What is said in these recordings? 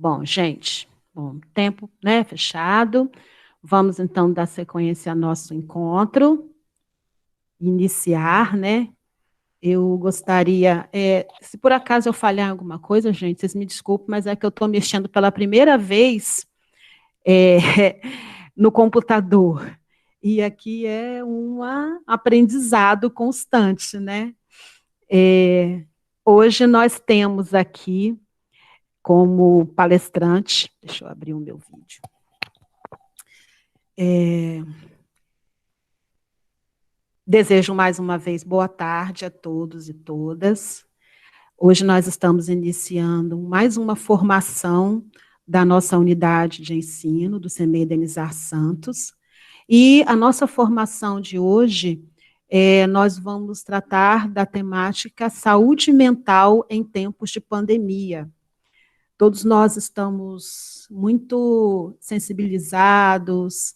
Bom, gente, tempo, né, fechado. Vamos, então, dar sequência ao nosso encontro, iniciar, né? Eu gostaria, se por acaso eu falhar em alguma coisa, gente, vocês me desculpem, mas é que eu estou mexendo pela primeira vez é, no computador. E aqui é um aprendizado constante, né? Hoje nós temos aqui como palestrante, deixa eu abrir o meu vídeo. Desejo mais uma vez boa tarde a todos e todas. Hoje nós estamos iniciando mais uma formação da nossa unidade de ensino, do CEMEI Denizar Santos. E a nossa formação de hoje, nós vamos tratar da temática saúde mental em tempos de pandemia. Todos nós estamos muito sensibilizados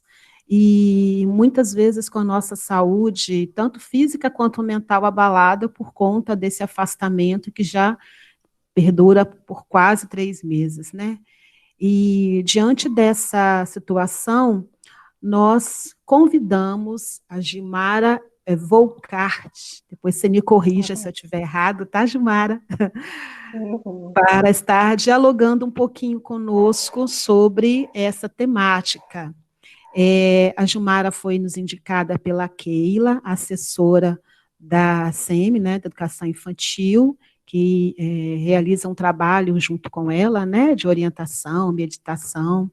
e muitas vezes com a nossa saúde, tanto física quanto mental, abalada por conta desse afastamento que já perdura por quase 3 meses, né? E diante dessa situação, nós convidamos a Gilmara Volcart, depois você me corrija se eu estiver errado, tá, Gilmara? Para estar dialogando um pouquinho conosco sobre essa temática. A Gilmara foi nos indicada pela Keila, assessora da SEMI, né, da Educação Infantil, que realiza um trabalho junto com ela, né, de orientação, meditação,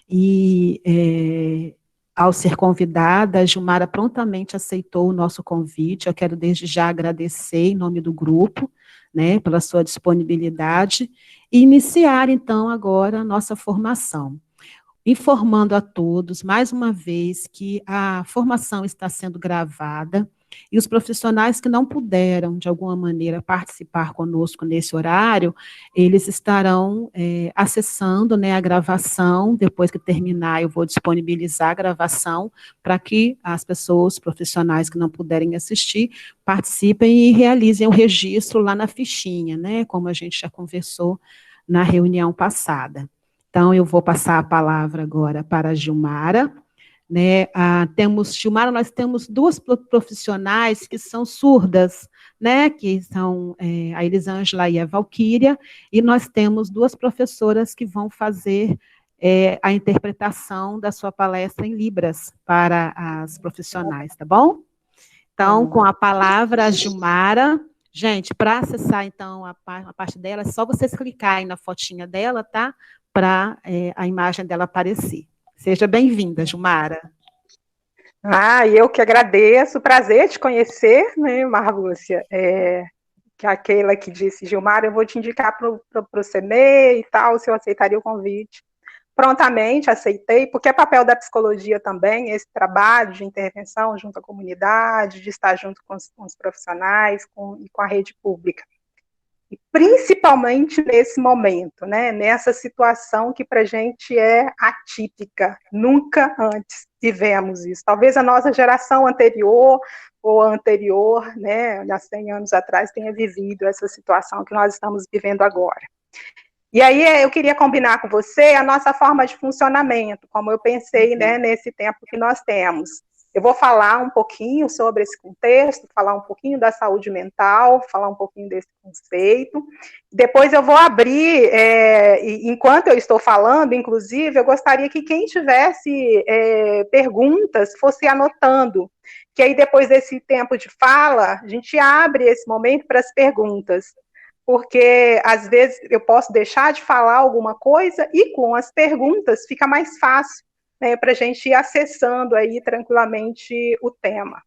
e ao ser convidada, a Gilmara prontamente aceitou o nosso convite. Eu quero desde já agradecer em nome do grupo, né, pela sua disponibilidade, e iniciar então agora a nossa formação. Informando a todos, mais uma vez, que a formação está sendo gravada e os profissionais que não puderam, de alguma maneira, participar conosco nesse horário, eles estarão acessando, né, a gravação. Depois que terminar, eu vou disponibilizar a gravação para que as pessoas, profissionais que não puderem assistir, participem e realizem o registro lá na fichinha, né, como a gente já conversou na reunião passada. Então, eu vou passar a palavra agora para a Gilmara, né? Gilmara, nós temos duas profissionais que são surdas, né? Que são a Elisângela e a Valquíria, e nós temos duas professoras que vão fazer a interpretação da sua palestra em Libras para as profissionais, tá bom? Então, com a palavra, a Gilmara. Gente, para acessar, então, a parte dela, é só vocês clicarem na fotinha dela, tá? Para a imagem dela aparecer. Seja bem-vinda, Gilmara. Eu que agradeço, prazer te conhecer, né, Marlúcia? Que aquela que disse, Gilmar, eu vou te indicar para o CEMEI e tal, se eu aceitaria o convite. Prontamente aceitei, porque é papel da psicologia também, esse trabalho de intervenção junto à comunidade, de estar junto com os profissionais e com a rede pública. E principalmente nesse momento, né, nessa situação que para a gente é atípica, nunca antes tivemos isso. Talvez a nossa geração anterior ou a anterior, né, há 100 anos atrás, tenha vivido essa situação que nós estamos vivendo agora. E aí eu queria combinar com você a nossa forma de funcionamento, como eu pensei, né, nesse tempo que nós temos. Eu vou falar um pouquinho sobre esse contexto, falar um pouquinho da saúde mental, falar um pouquinho desse conceito. Depois eu vou abrir, enquanto eu estou falando, inclusive, eu gostaria que quem tivesse perguntas fosse anotando, que aí depois desse tempo de fala, a gente abre esse momento para as perguntas, porque às vezes eu posso deixar de falar alguma coisa e com as perguntas fica mais fácil, né, para a gente ir acessando aí tranquilamente o tema.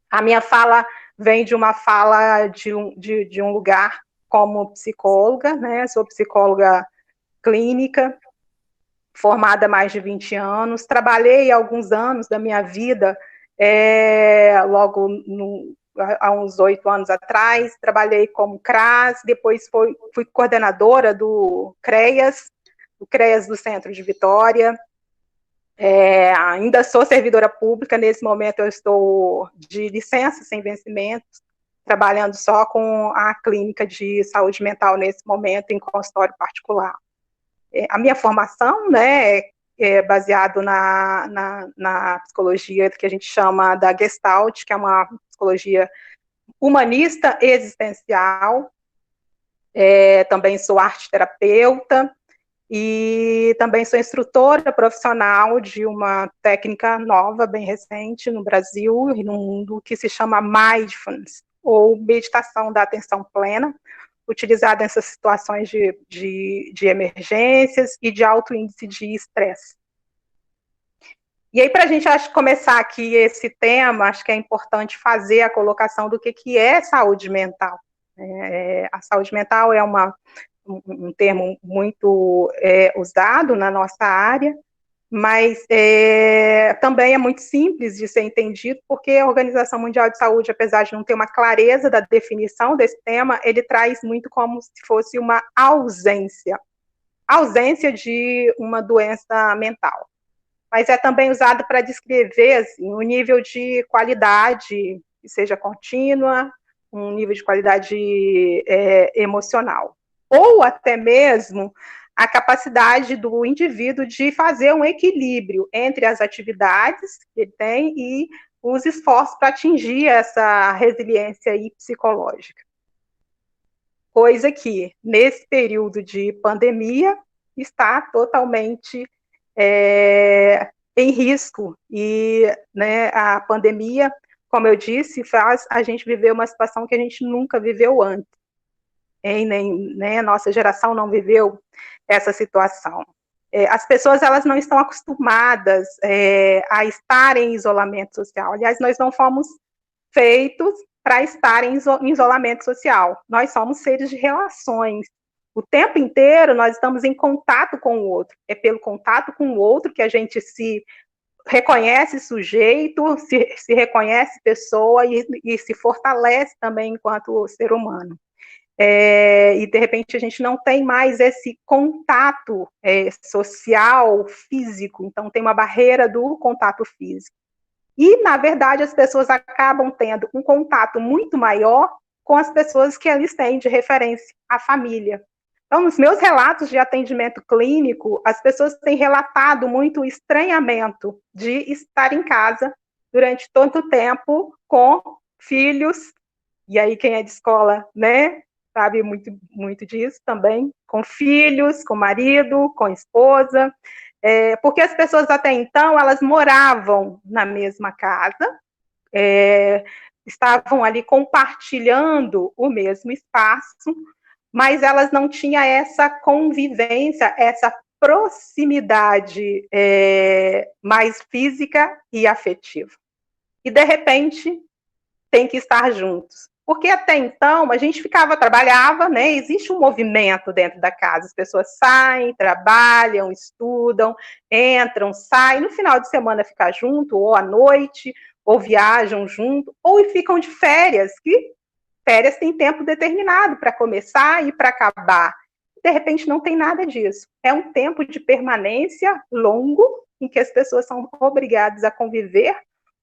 A minha fala vem de uma fala de um lugar como psicóloga, né, sou psicóloga clínica, formada há mais de 20 anos, trabalhei alguns anos da minha vida, logo há uns 8 anos atrás, trabalhei como CRAS, depois fui coordenadora do CREAS do Centro de Vitória, ainda sou servidora pública, nesse momento eu estou de licença sem vencimento, trabalhando só com a clínica de saúde mental nesse momento, em consultório particular. A minha formação, né, é baseado na psicologia que a gente chama da Gestalt, que é uma psicologia humanista existencial. Também sou arte-terapeuta e também sou instrutora profissional de uma técnica nova, bem recente, no Brasil e no mundo, que se chama Mindfulness, ou meditação da atenção plena, utilizada nessas situações de emergências e de alto índice de estresse. E aí, para a gente começar aqui esse tema, acho que é importante fazer a colocação do que é saúde mental. A saúde mental é um termo muito usado na nossa área, mas também é muito simples de ser entendido, porque a Organização Mundial de Saúde, apesar de não ter uma clareza da definição desse tema, ele traz muito como se fosse uma ausência de uma doença mental. Mas é também usado para descrever assim, um nível de qualidade que seja contínua, um nível de qualidade emocional. Ou até mesmo a capacidade do indivíduo de fazer um equilíbrio entre as atividades que ele tem e os esforços para atingir essa resiliência psicológica. Coisa que, nesse período de pandemia, está totalmente em risco. E né, a pandemia, como eu disse, faz a gente viver uma situação que a gente nunca viveu antes. Nem a nossa geração não viveu essa situação. As pessoas elas não estão acostumadas a estar em isolamento social. Aliás, nós não fomos feitos para estar em isolamento social. Nós somos seres de relações. O tempo inteiro nós estamos em contato com o outro. É pelo contato com o outro que a gente se reconhece sujeito, se reconhece pessoa e se fortalece também enquanto ser humano. E de repente a gente não tem mais esse contato social, físico, então tem uma barreira do contato físico. E, na verdade, as pessoas acabam tendo um contato muito maior com as pessoas que eles têm de referência, a família. Então, nos meus relatos de atendimento clínico, as pessoas têm relatado muito estranhamento de estar em casa durante tanto tempo com filhos, e aí quem é de escola, né, sabe muito disso também, com filhos, com marido, com esposa, porque as pessoas até então, elas moravam na mesma casa, estavam ali compartilhando o mesmo espaço, mas elas não tinham essa convivência, essa proximidade mais física e afetiva. E, de repente, tem que estar juntos. Porque até então a gente trabalhava, né? Existe um movimento dentro da casa, as pessoas saem, trabalham, estudam, entram, saem, no final de semana ficam junto, ou à noite, ou viajam junto, ou ficam de férias, que férias tem tempo determinado para começar e para acabar. De repente não tem nada disso. É um tempo de permanência longo, em que as pessoas são obrigadas a conviver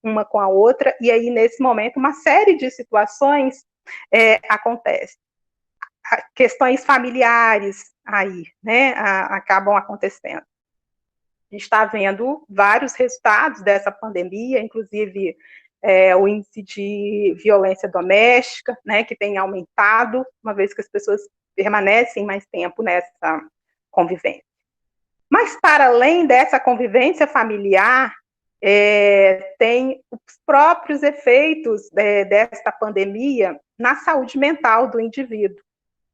uma com a outra, e aí, nesse momento, uma série de situações acontece. Questões familiares aí, né, acabam acontecendo. A gente está vendo vários resultados dessa pandemia, inclusive o índice de violência doméstica, né, que tem aumentado, uma vez que as pessoas permanecem mais tempo nessa convivência. Mas, para além dessa convivência familiar, tem os próprios efeitos desta pandemia na saúde mental do indivíduo.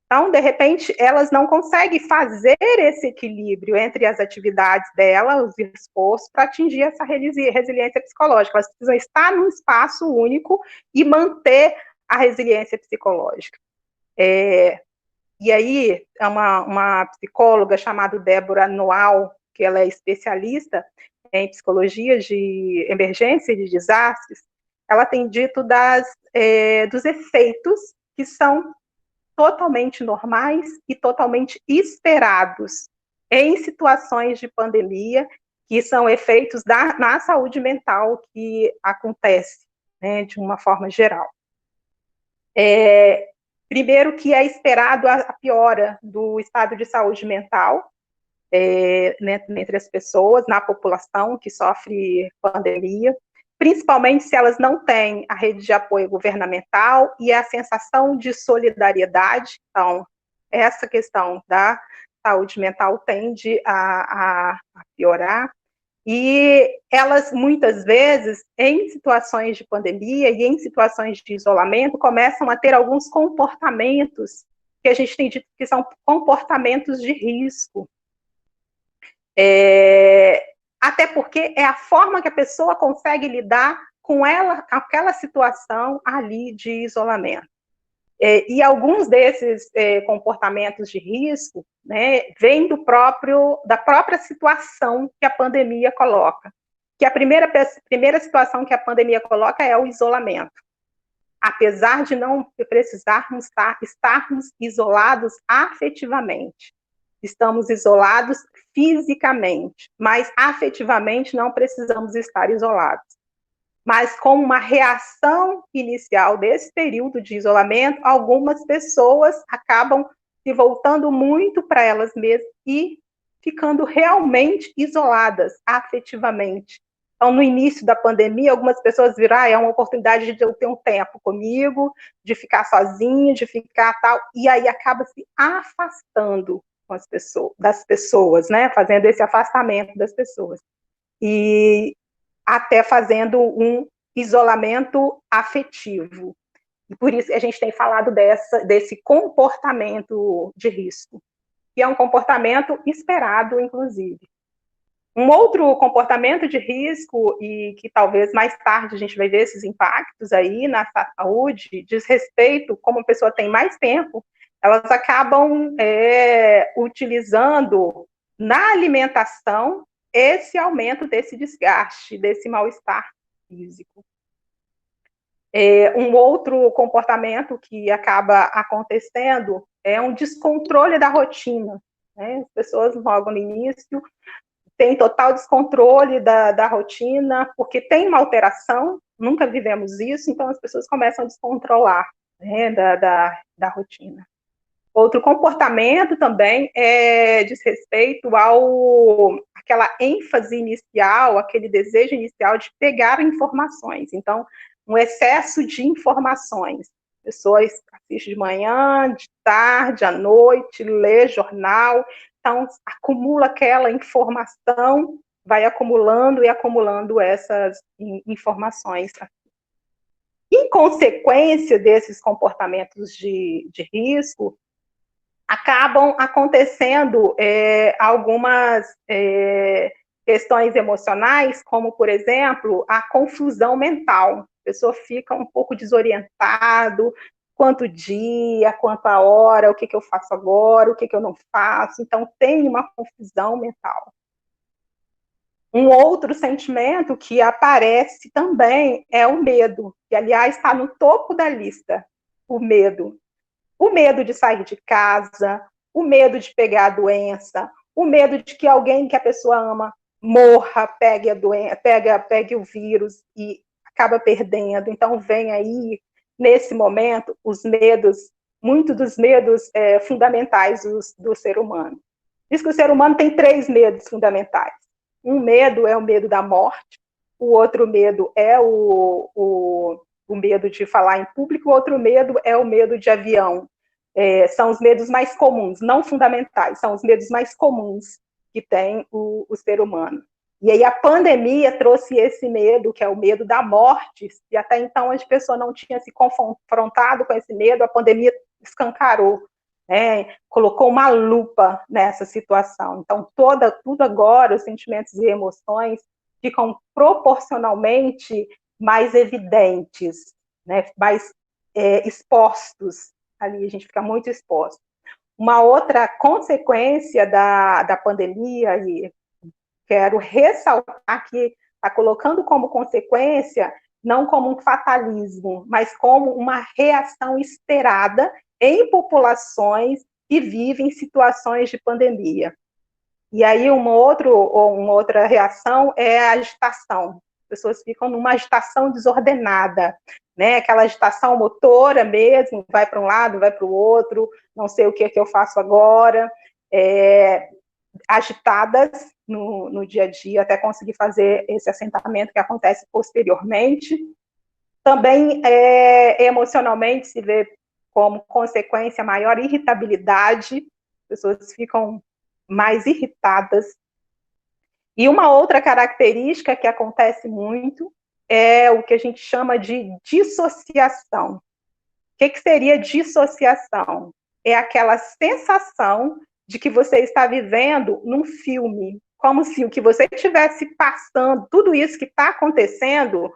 Então, de repente, elas não conseguem fazer esse equilíbrio entre as atividades dela, os esforços, para atingir essa resiliência psicológica. Elas precisam estar num espaço único e manter a resiliência psicológica. E aí, uma psicóloga chamada Débora Noal, que ela é especialista em psicologia de emergência e de desastres, ela tem dito dos efeitos que são totalmente normais e totalmente esperados em situações de pandemia, que são efeitos na saúde mental que acontece, né, de uma forma geral. Primeiro, que é esperado a piora do estado de saúde mental, entre as pessoas, na população que sofre pandemia, principalmente se elas não têm a rede de apoio governamental e a sensação de solidariedade. Então, essa questão da saúde mental tende a piorar. E elas, muitas vezes, em situações de pandemia e em situações de isolamento, começam a ter alguns comportamentos que a gente tem dito que são comportamentos de risco. Até porque é a forma que a pessoa consegue lidar com aquela situação ali de isolamento. E alguns desses comportamentos de risco, né, vêm da própria situação que a pandemia coloca. Que a primeira situação que a pandemia coloca é o isolamento. Apesar de não precisarmos estarmos isolados afetivamente. Estamos isolados fisicamente, mas afetivamente não precisamos estar isolados. Mas como uma reação inicial desse período de isolamento, algumas pessoas acabam se voltando muito para elas mesmas e ficando realmente isoladas afetivamente. Então, no início da pandemia, algumas pessoas viram, é uma oportunidade de eu ter um tempo comigo, de ficar sozinha, de ficar tal, e aí acaba se afastando das pessoas, né? Fazendo esse afastamento das pessoas. E até fazendo um isolamento afetivo. E por isso a gente tem falado desse comportamento de risco, que é um comportamento esperado, inclusive. Um outro comportamento de risco, e que talvez mais tarde a gente vai ver esses impactos aí na saúde, diz respeito, como a pessoa tem mais tempo, elas acabam utilizando na alimentação esse aumento desse desgaste, desse mal-estar físico. Um outro comportamento que acaba acontecendo é um descontrole da rotina. Né? As pessoas, logo no início, têm total descontrole da rotina, porque tem uma alteração, nunca vivemos isso, então as pessoas começam a descontrolar, né, da rotina. Outro comportamento também diz respeito àquela ênfase inicial, aquele desejo inicial de pegar informações. Então, um excesso de informações. Pessoas assistem de manhã, de tarde, à noite, lê jornal. Então, acumula aquela informação, vai acumulando e acumulando essas informações. Em consequência desses comportamentos de risco, acabam acontecendo algumas questões emocionais, como, por exemplo, a confusão mental. A pessoa fica um pouco desorientado, quanto dia, quanto a hora, o que eu faço agora, o que eu não faço. Então, tem uma confusão mental. Um outro sentimento que aparece também é o medo, que, aliás, está no topo da lista, o medo. O medo de sair de casa, o medo de pegar a doença, o medo de que alguém que a pessoa ama morra, pegue a doença, pegue o vírus e acaba perdendo. Então, vem aí, nesse momento, os medos, muitos dos medos fundamentais do ser humano. Diz que o ser humano tem 3 medos fundamentais. Um medo é o medo da morte, o outro medo é o medo de falar em público, o outro medo é o medo de avião. São os medos mais comuns, não fundamentais, são os medos mais comuns que tem o ser humano. E aí a pandemia trouxe esse medo, que é o medo da morte, e até então a pessoa não tinha se confrontado com esse medo, a pandemia escancarou, colocou uma lupa nessa situação. Então, tudo agora, os sentimentos e emoções ficam proporcionalmente mais evidentes, né, mais expostos ali, a gente fica muito exposto. Uma outra consequência da pandemia, e quero ressaltar que está colocando como consequência, não como um fatalismo, mas como uma reação esperada em populações que vivem situações de pandemia. E aí uma outra reação é a agitação. As pessoas ficam numa agitação desordenada, né? Aquela agitação motora mesmo, vai para um lado, vai para o outro, não sei o que eu faço agora. agitadas no dia a dia, até conseguir fazer esse assentamento que acontece posteriormente. Também, emocionalmente, se vê como consequência maior irritabilidade, as pessoas ficam mais irritadas. E uma outra característica que acontece muito é o que a gente chama de dissociação. O que seria dissociação? É aquela sensação de que você está vivendo num filme, como se o que você estivesse passando, tudo isso que está acontecendo,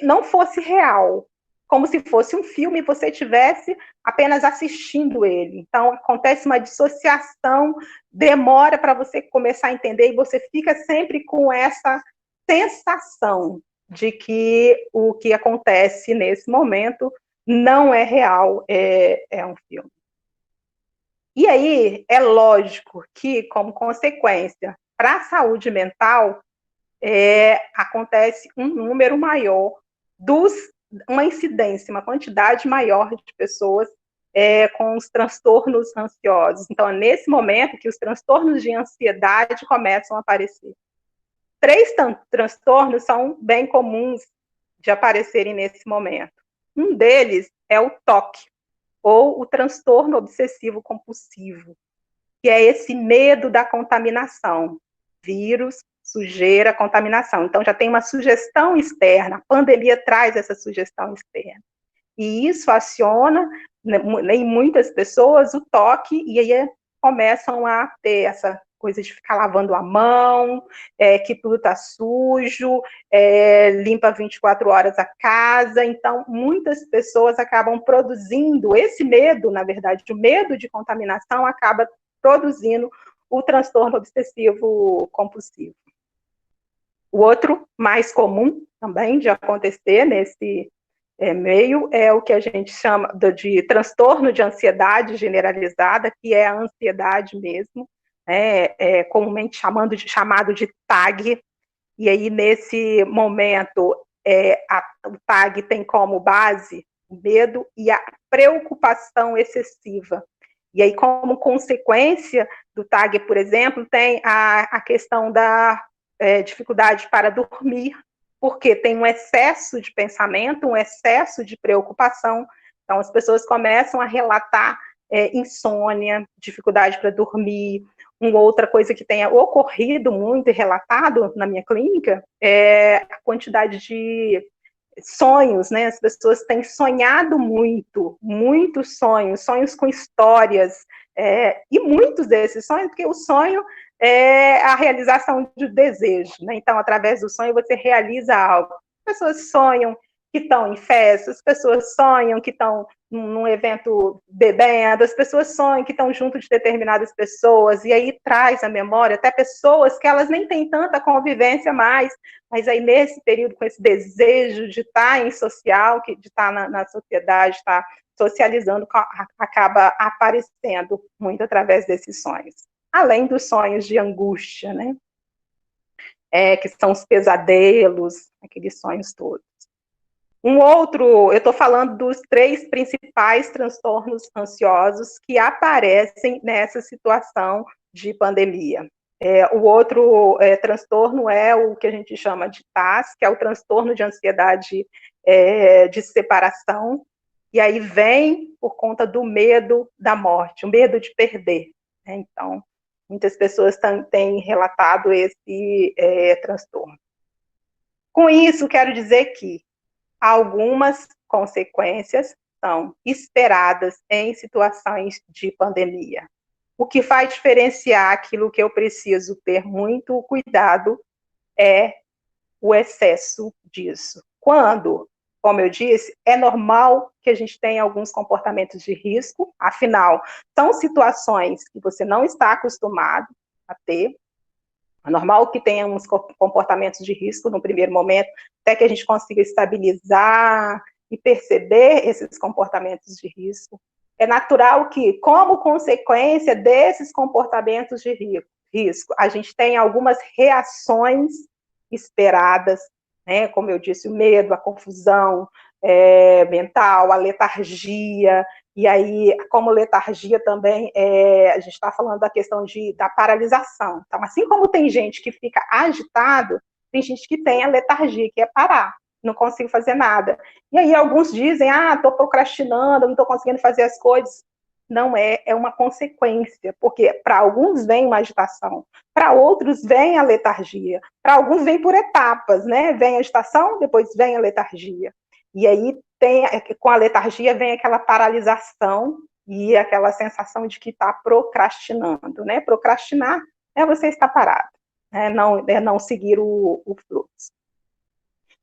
não fosse real, como se fosse um filme e você estivesse apenas assistindo ele. Então, acontece uma dissociação, demora para você começar a entender, e você fica sempre com essa sensação de que o que acontece nesse momento não é real, é um filme. E aí, é lógico que, como consequência, para a saúde mental, acontece um número maior uma incidência, uma quantidade maior de pessoas com os transtornos ansiosos. Então, é nesse momento que os transtornos de ansiedade começam a aparecer. 3 transtornos são bem comuns de aparecerem nesse momento. Um deles é o TOC, ou o transtorno obsessivo compulsivo, que é esse medo da contaminação, vírus, sujeira, contaminação. Então, já tem uma sugestão externa, a pandemia traz essa sugestão externa. E isso aciona, em muitas pessoas, o toque, e aí começam a ter essa coisa de ficar lavando a mão, que tudo está sujo, limpa 24 horas a casa. Então, muitas pessoas acabam produzindo esse medo, na verdade, o medo de contaminação acaba produzindo o transtorno obsessivo compulsivo. O outro, mais comum também de acontecer nesse meio, é o que a gente chama de transtorno de ansiedade generalizada, que é a ansiedade mesmo, comumente chamado de TAG. E aí, nesse momento, o TAG tem como base o medo e a preocupação excessiva. E aí, como consequência do TAG, por exemplo, tem a questão da dificuldade para dormir, porque tem um excesso de pensamento, um excesso de preocupação. Então, as pessoas começam a relatar insônia, dificuldade para dormir. Uma outra coisa que tenha ocorrido muito e relatado na minha clínica é a quantidade de sonhos, né? As pessoas têm sonhado muito, muitos sonhos com histórias, e muitos desses sonhos, porque o sonho é a realização de desejo, né? Então, através do sonho, você realiza algo. As pessoas sonham que estão em festa, as pessoas sonham que estão num evento bebendo, as pessoas sonham que estão junto de determinadas pessoas, e aí traz à memória até pessoas que elas nem têm tanta convivência mais, mas aí nesse período, com esse desejo de estar em social, de estar na sociedade, estar socializando, acaba aparecendo muito através desses sonhos. Além dos sonhos de angústia, né? Que são os pesadelos, aqueles sonhos todos. Um outro, eu estou falando dos 3 principais transtornos ansiosos que aparecem nessa situação de pandemia. O outro transtorno é o que a gente chama de TAS, que é o transtorno de ansiedade de separação, e aí vem por conta do medo da morte, o medo de perder, né? Então, muitas pessoas têm relatado esse transtorno. Com isso, quero dizer que algumas consequências são esperadas em situações de pandemia. O que faz diferenciar aquilo que eu preciso ter muito cuidado é o excesso disso. Quando, como eu disse, é normal que a gente tenha alguns comportamentos de risco, afinal, são situações que você não está acostumado a ter. É normal que tenha uns comportamentos de risco no primeiro momento, até que a gente consiga estabilizar e perceber esses comportamentos de risco. É natural que, como consequência desses comportamentos de risco, a gente tenha algumas reações esperadas, né? Como eu disse, o medo, a confusão mental, a letargia, E aí, como letargia também, a gente está falando da questão da paralisação. Então, assim como tem gente que fica agitado, tem gente que tem a letargia, que é parar, não consigo fazer nada. E aí alguns dizem, estou procrastinando, não estou conseguindo fazer as coisas. Não é uma consequência, porque para alguns vem uma agitação, para outros vem a letargia, para alguns vem por etapas, né? Vem a agitação, depois vem a letargia. E aí com a letargia vem aquela paralisação e aquela sensação de que está procrastinando, né? Procrastinar é você estar parado, né? Não seguir o fluxo.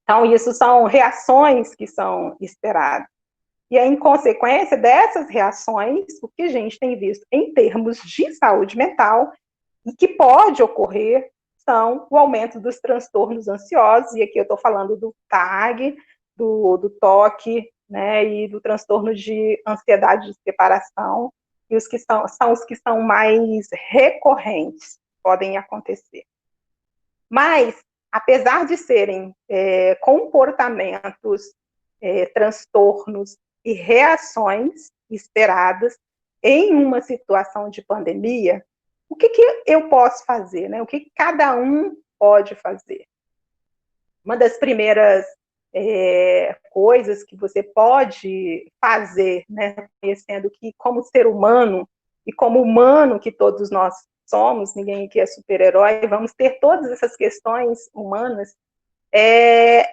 Então, isso são reações que são esperadas. E aí, em consequência dessas reações, o que a gente tem visto em termos de saúde mental, e que pode ocorrer, são o aumento dos transtornos ansiosos, e aqui eu estou falando do TAG, do TOC, né, e do transtorno de ansiedade de separação, e os que são os que são mais recorrentes, podem acontecer. Mas, apesar de serem comportamentos, transtornos e reações esperadas em uma situação de pandemia, o que eu posso fazer, né? O que cada um pode fazer? Uma das primeiras coisas que você pode fazer, né, conhecendo que como ser humano e como humano que todos nós somos, ninguém aqui é super-herói, vamos ter todas essas questões humanas,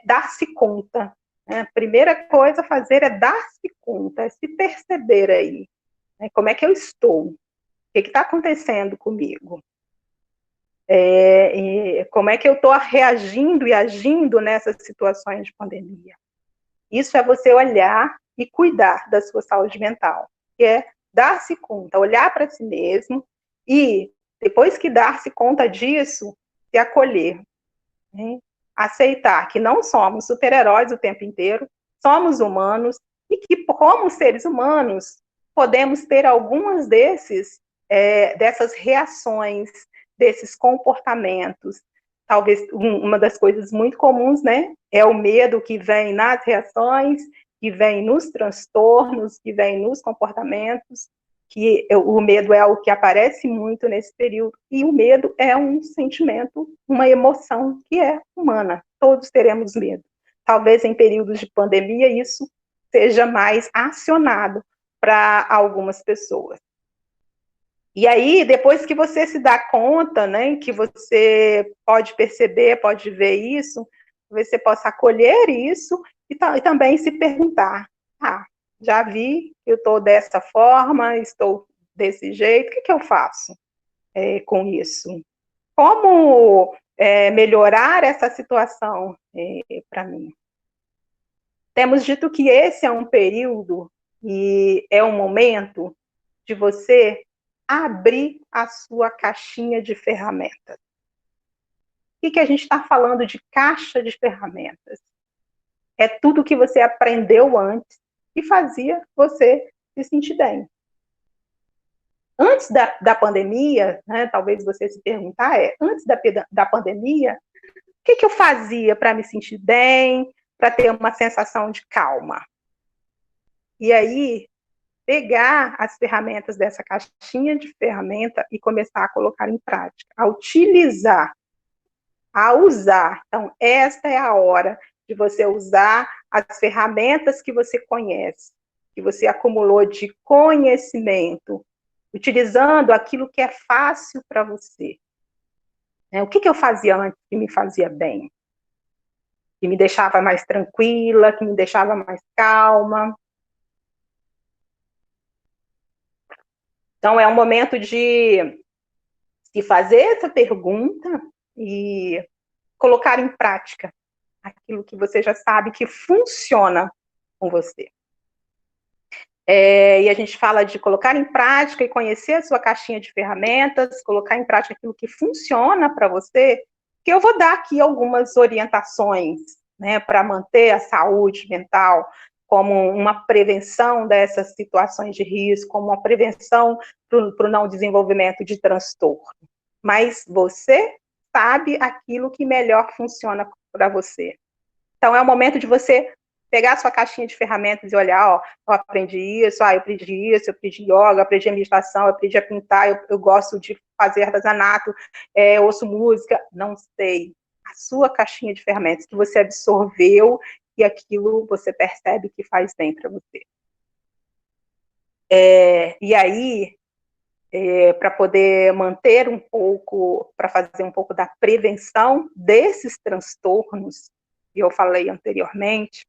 dar-se conta. Né? A primeira coisa a fazer é dar-se conta, é se perceber aí. Né? Como é que eu estou? O que está acontecendo comigo? Como é que eu estou reagindo e agindo nessas situações de pandemia? Isso é você olhar e cuidar da sua saúde mental, que é dar-se conta, olhar para si mesmo e, depois que dar-se conta disso, se acolher. Né? Aceitar que não somos super-heróis o tempo inteiro, somos humanos e que, como seres humanos, podemos ter algumas dessas reações, desses comportamentos. Talvez uma das coisas muito comuns, né, é o medo que vem nas reações, que vem nos transtornos, que vem nos comportamentos, que o medo é algo que aparece muito nesse período, e o medo é um sentimento, uma emoção que é humana, todos teremos medo. Talvez em períodos de pandemia isso seja mais acionado para algumas pessoas. E aí, depois que você se dá conta, né, que você pode perceber, pode ver isso, você possa acolher isso e também se perguntar, já vi que eu estou dessa forma, estou desse jeito, o que eu faço com isso? Como melhorar essa situação para mim? Temos dito que esse é um período e é um momento de você abrir a sua caixinha de ferramentas. O que a gente está falando de caixa de ferramentas? É tudo que você aprendeu antes e fazia você se sentir bem. Antes da pandemia, né, talvez você se perguntar, antes da pandemia, o que eu fazia para me sentir bem, para ter uma sensação de calma? E aí, pegar as ferramentas dessa caixinha de ferramenta e começar a colocar em prática, a utilizar, a usar. Então, esta é a hora de você usar as ferramentas que você conhece, que você acumulou de conhecimento, utilizando aquilo que é fácil para você. O que eu fazia antes que me fazia bem? Que me deixava mais tranquila, que me deixava mais calma. Então, é um momento de fazer essa pergunta e colocar em prática aquilo que você já sabe que funciona com você. E a gente fala de colocar em prática e conhecer a sua caixinha de ferramentas, colocar em prática aquilo que funciona para você, que eu vou dar aqui algumas orientações, né, para manter a saúde mental, como uma prevenção dessas situações de risco, como uma prevenção para o não desenvolvimento de transtorno. Mas você sabe aquilo que melhor funciona para você. Então, é o momento de você pegar a sua caixinha de ferramentas e olhar, ó, eu aprendi isso, eu aprendi yoga, eu aprendi a meditação, eu aprendi a pintar, eu gosto de fazer artesanato, ouço música, não sei. A sua caixinha de ferramentas que você absorveu e aquilo você percebe que faz bem para você. E aí, para poder manter um pouco, para fazer um pouco da prevenção desses transtornos, que eu falei anteriormente,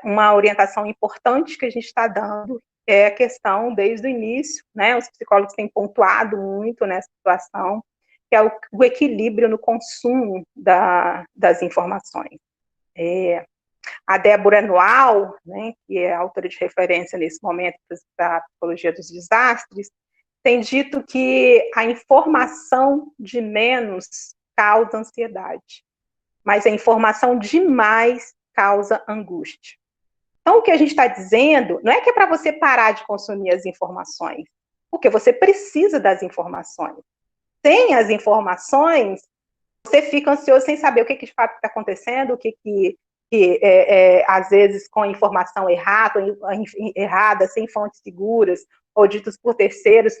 uma orientação importante que a gente está dando é a questão, desde o início, né, os psicólogos têm pontuado muito nessa situação, que é o equilíbrio no consumo das informações. A Débora Noal, né, que é a autora de referência nesse momento para a psicologia dos desastres, tem dito que a informação de menos causa ansiedade, mas a informação de mais causa angústia. Então, o que a gente está dizendo não é que é para você parar de consumir as informações, porque você precisa das informações. Sem as informações, você fica ansioso sem saber o que de fato está acontecendo, o que às vezes com informação errada, sem fontes seguras, ou ditos por terceiros,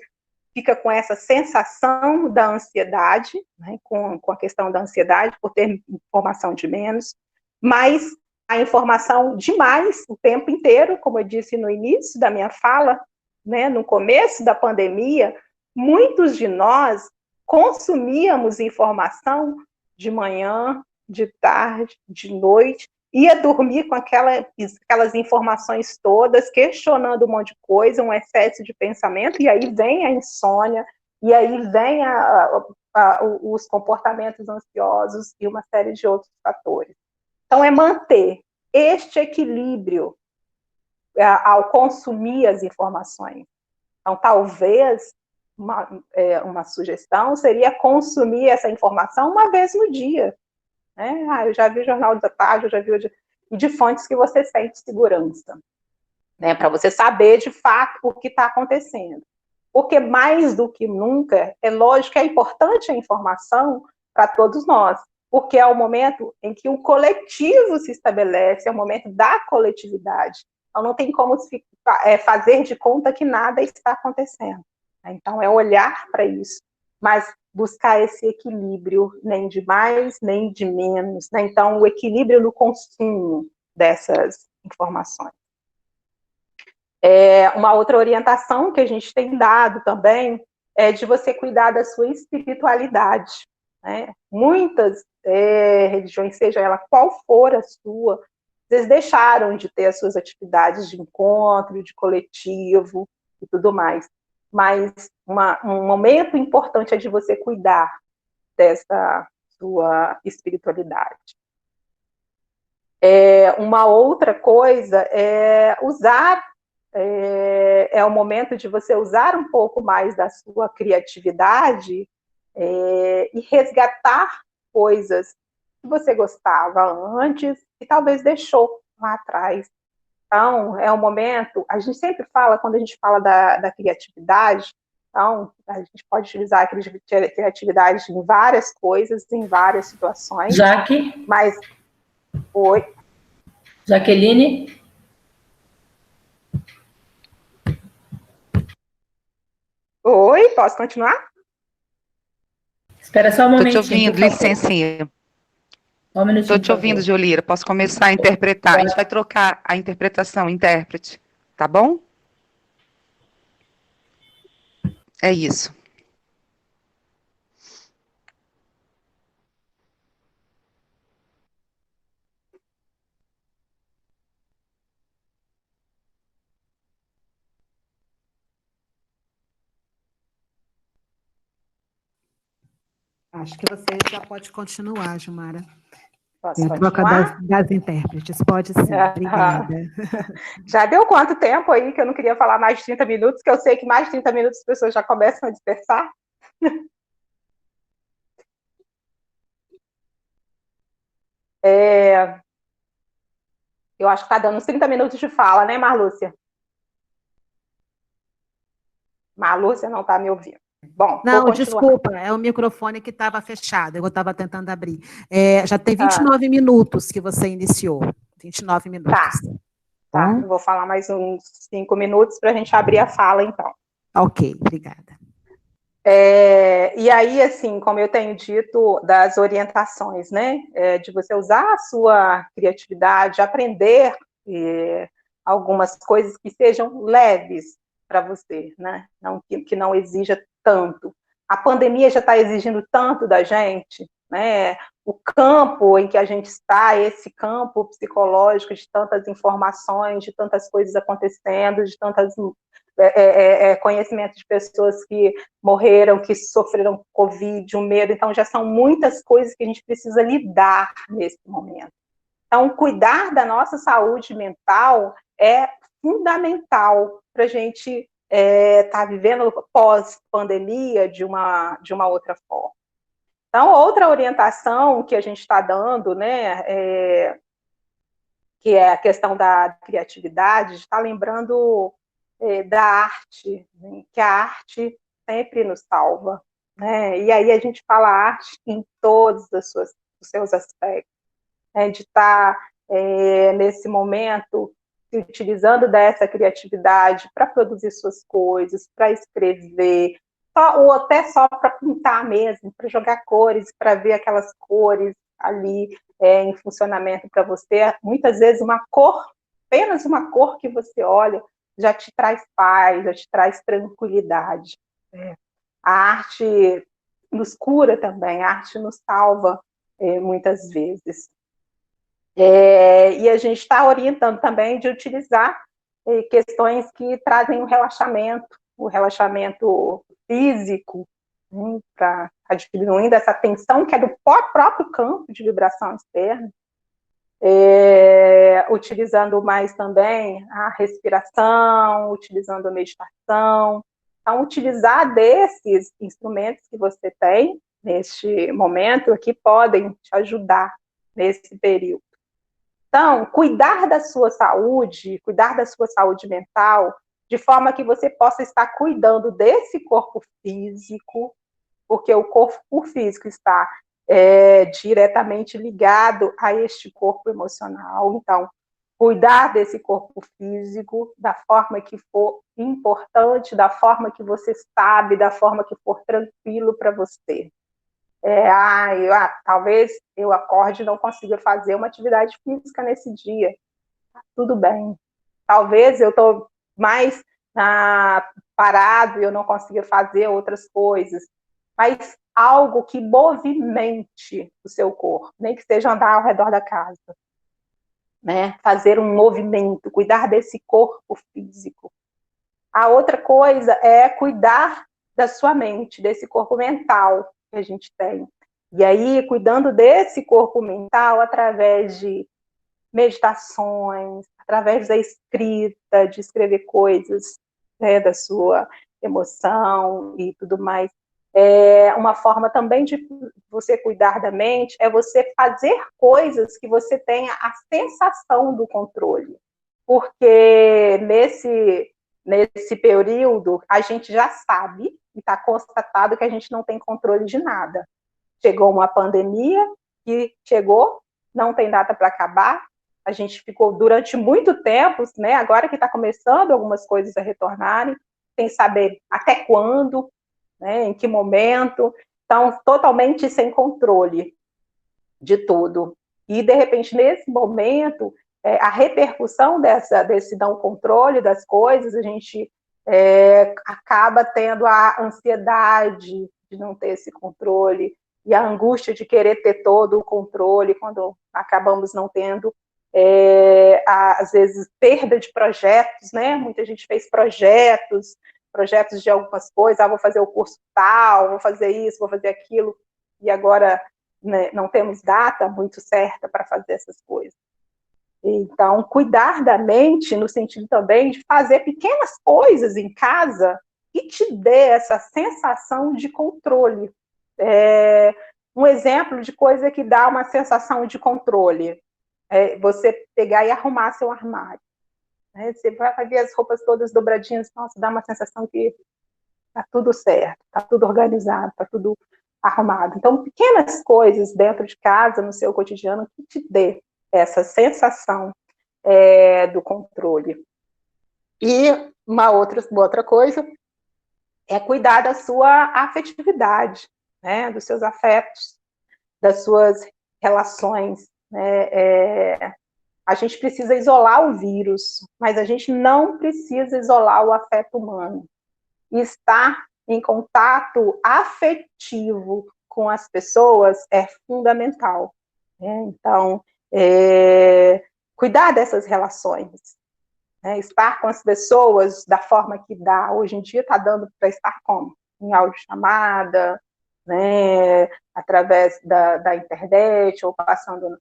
fica com essa sensação da ansiedade, né, com a questão da ansiedade, por ter informação de menos, mas a informação demais o tempo inteiro, como eu disse no início da minha fala, né, no começo da pandemia, muitos de nós consumíamos informação de manhã, de tarde, de noite, ia dormir com aquelas informações todas, questionando um monte de coisa, um excesso de pensamento, e aí vem a insônia, e aí vem os comportamentos ansiosos e uma série de outros fatores. Então, é manter este equilíbrio ao consumir as informações. Então, talvez uma sugestão seria consumir essa informação uma vez no dia. Né? Eu já vi o Jornal da Tarde, eu já vi de fontes que você sente segurança, né? Para você saber de fato o que está acontecendo. Porque mais do que nunca, é lógico que é importante a informação para todos nós, porque é o momento em que o coletivo se estabelece, é o momento da coletividade. Então não tem como fazer de conta que nada está acontecendo. Então é olhar para isso, mas buscar esse equilíbrio, nem de mais, nem de menos, né? Então, o equilíbrio no consumo dessas informações. Uma outra orientação que a gente tem dado também é de você cuidar da sua espiritualidade, né? Muitas religiões, seja ela qual for a sua, vocês deixaram de ter as suas atividades de encontro, de coletivo e tudo mais. Mas um momento importante é de você cuidar dessa sua espiritualidade. Uma outra coisa é o momento de você usar um pouco mais da sua criatividade e resgatar coisas que você gostava antes e talvez deixou lá atrás. Então, é um momento, a gente sempre fala, quando a gente fala da criatividade, então, a gente pode utilizar a criatividade em várias coisas, em várias situações. Jaque? Mas, oi? Jaqueline? Oi, posso continuar? Espera só um momentinho. Estou te ouvindo, licencinha. Um minutinho. Estou te ouvindo, Jolira. Posso começar a interpretar? A gente vai trocar a interpretação, intérprete. Tá bom? É isso. Acho que você já pode continuar, Gilmara. Posso a troca das intérpretes, pode sim, obrigada. Já deu quanto tempo aí que eu não queria falar mais de 30 minutos, que eu sei que mais de 30 minutos as pessoas já começam a dispersar? Eu acho que está dando uns 30 minutos de fala, né, Marlúcia? Marlúcia não está me ouvindo. Bom, não, desculpa, é o microfone que estava fechado, eu estava tentando abrir. Já tem 29 minutos que você iniciou. 29 minutos. Tá, eu vou falar mais uns 5 minutos para a gente abrir a fala, então. Ok, obrigada. E aí, assim, como eu tenho dito, das orientações, né, de você usar a sua criatividade, aprender algumas coisas que sejam leves para você, né, que não exija tanto. A pandemia já está exigindo tanto da gente, né, o campo em que a gente está, esse campo psicológico de tantas informações, de tantas coisas acontecendo, de tantas conhecimentos de pessoas que morreram, que sofreram Covid, o medo, então já são muitas coisas que a gente precisa lidar nesse momento. Então, cuidar da nossa saúde mental é fundamental para a gente estar vivendo pós-pandemia de uma outra forma. Então, outra orientação que a gente está dando, né, que é a questão da criatividade, está lembrando da arte, né, que a arte sempre nos salva, né? E aí a gente fala arte em todos os seus aspectos, né? De estar nesse momento se utilizando dessa criatividade para produzir suas coisas, para escrever, ou até só para pintar mesmo, para jogar cores, para ver aquelas cores ali em funcionamento para você. Muitas vezes uma cor, apenas uma cor que você olha, já te traz paz, já te traz tranquilidade. A arte nos cura também, a arte nos salva muitas vezes. E a gente está orientando também de utilizar questões que trazem o relaxamento físico, para diminuindo essa tensão que é do próprio campo de vibração externa, utilizando mais também a respiração, utilizando a meditação. Então, utilizar desses instrumentos que você tem neste momento que podem te ajudar nesse período. Então, cuidar da sua saúde mental, de forma que você possa estar cuidando desse corpo físico, porque o corpo físico está diretamente ligado a este corpo emocional. Então, cuidar desse corpo físico da forma que for importante, da forma que você sabe, da forma que for tranquilo para você. Talvez eu acorde e não consiga fazer uma atividade física nesse dia. Tudo bem. Talvez eu estou mais parado e eu não consiga fazer outras coisas. Mas algo que movimente o seu corpo, nem que seja andar ao redor da casa, né? Fazer um movimento, cuidar desse corpo físico. A outra coisa é cuidar da sua mente, desse corpo mental que a gente tem. E aí, cuidando desse corpo mental através de meditações, através da escrita, de escrever coisas, né, da sua emoção e tudo mais. Uma forma também de você cuidar da mente é você fazer coisas que você tenha a sensação do controle. Porque nesse período, a gente já sabe, e está constatado que a gente não tem controle de nada. Chegou uma pandemia, que não tem data para acabar, a gente ficou durante muito tempo, né, agora que está começando algumas coisas a retornarem, sem saber até quando, né, em que momento, então totalmente sem controle de tudo. E, de repente, nesse momento, a repercussão desse não controle das coisas, a gente acaba tendo a ansiedade de não ter esse controle, e a angústia de querer ter todo o controle, quando acabamos não tendo, às vezes, perda de projetos, né? Muita gente fez projetos de algumas coisas, vou fazer o curso tal, vou fazer isso, vou fazer aquilo, e agora, né, não temos data muito certa para fazer essas coisas. Então, cuidar da mente no sentido também de fazer pequenas coisas em casa que te dê essa sensação de controle. Um exemplo de coisa que dá uma sensação de controle é você pegar e arrumar seu armário. Você vai ver as roupas todas dobradinhas, nossa, dá uma sensação que está tudo certo, está tudo organizado, está tudo arrumado. Então, pequenas coisas dentro de casa, no seu cotidiano, que te dê essa sensação do controle. E uma outra coisa é cuidar da sua afetividade, né, dos seus afetos, das suas relações, né? A gente precisa isolar o vírus, mas a gente não precisa isolar o afeto humano. E estar em contato afetivo com as pessoas é fundamental, né? Então, cuidar dessas relações, né? Estar com as pessoas da forma que dá. Hoje em dia está dando para estar como? Em audiochamada, né? Através da internet, ou passando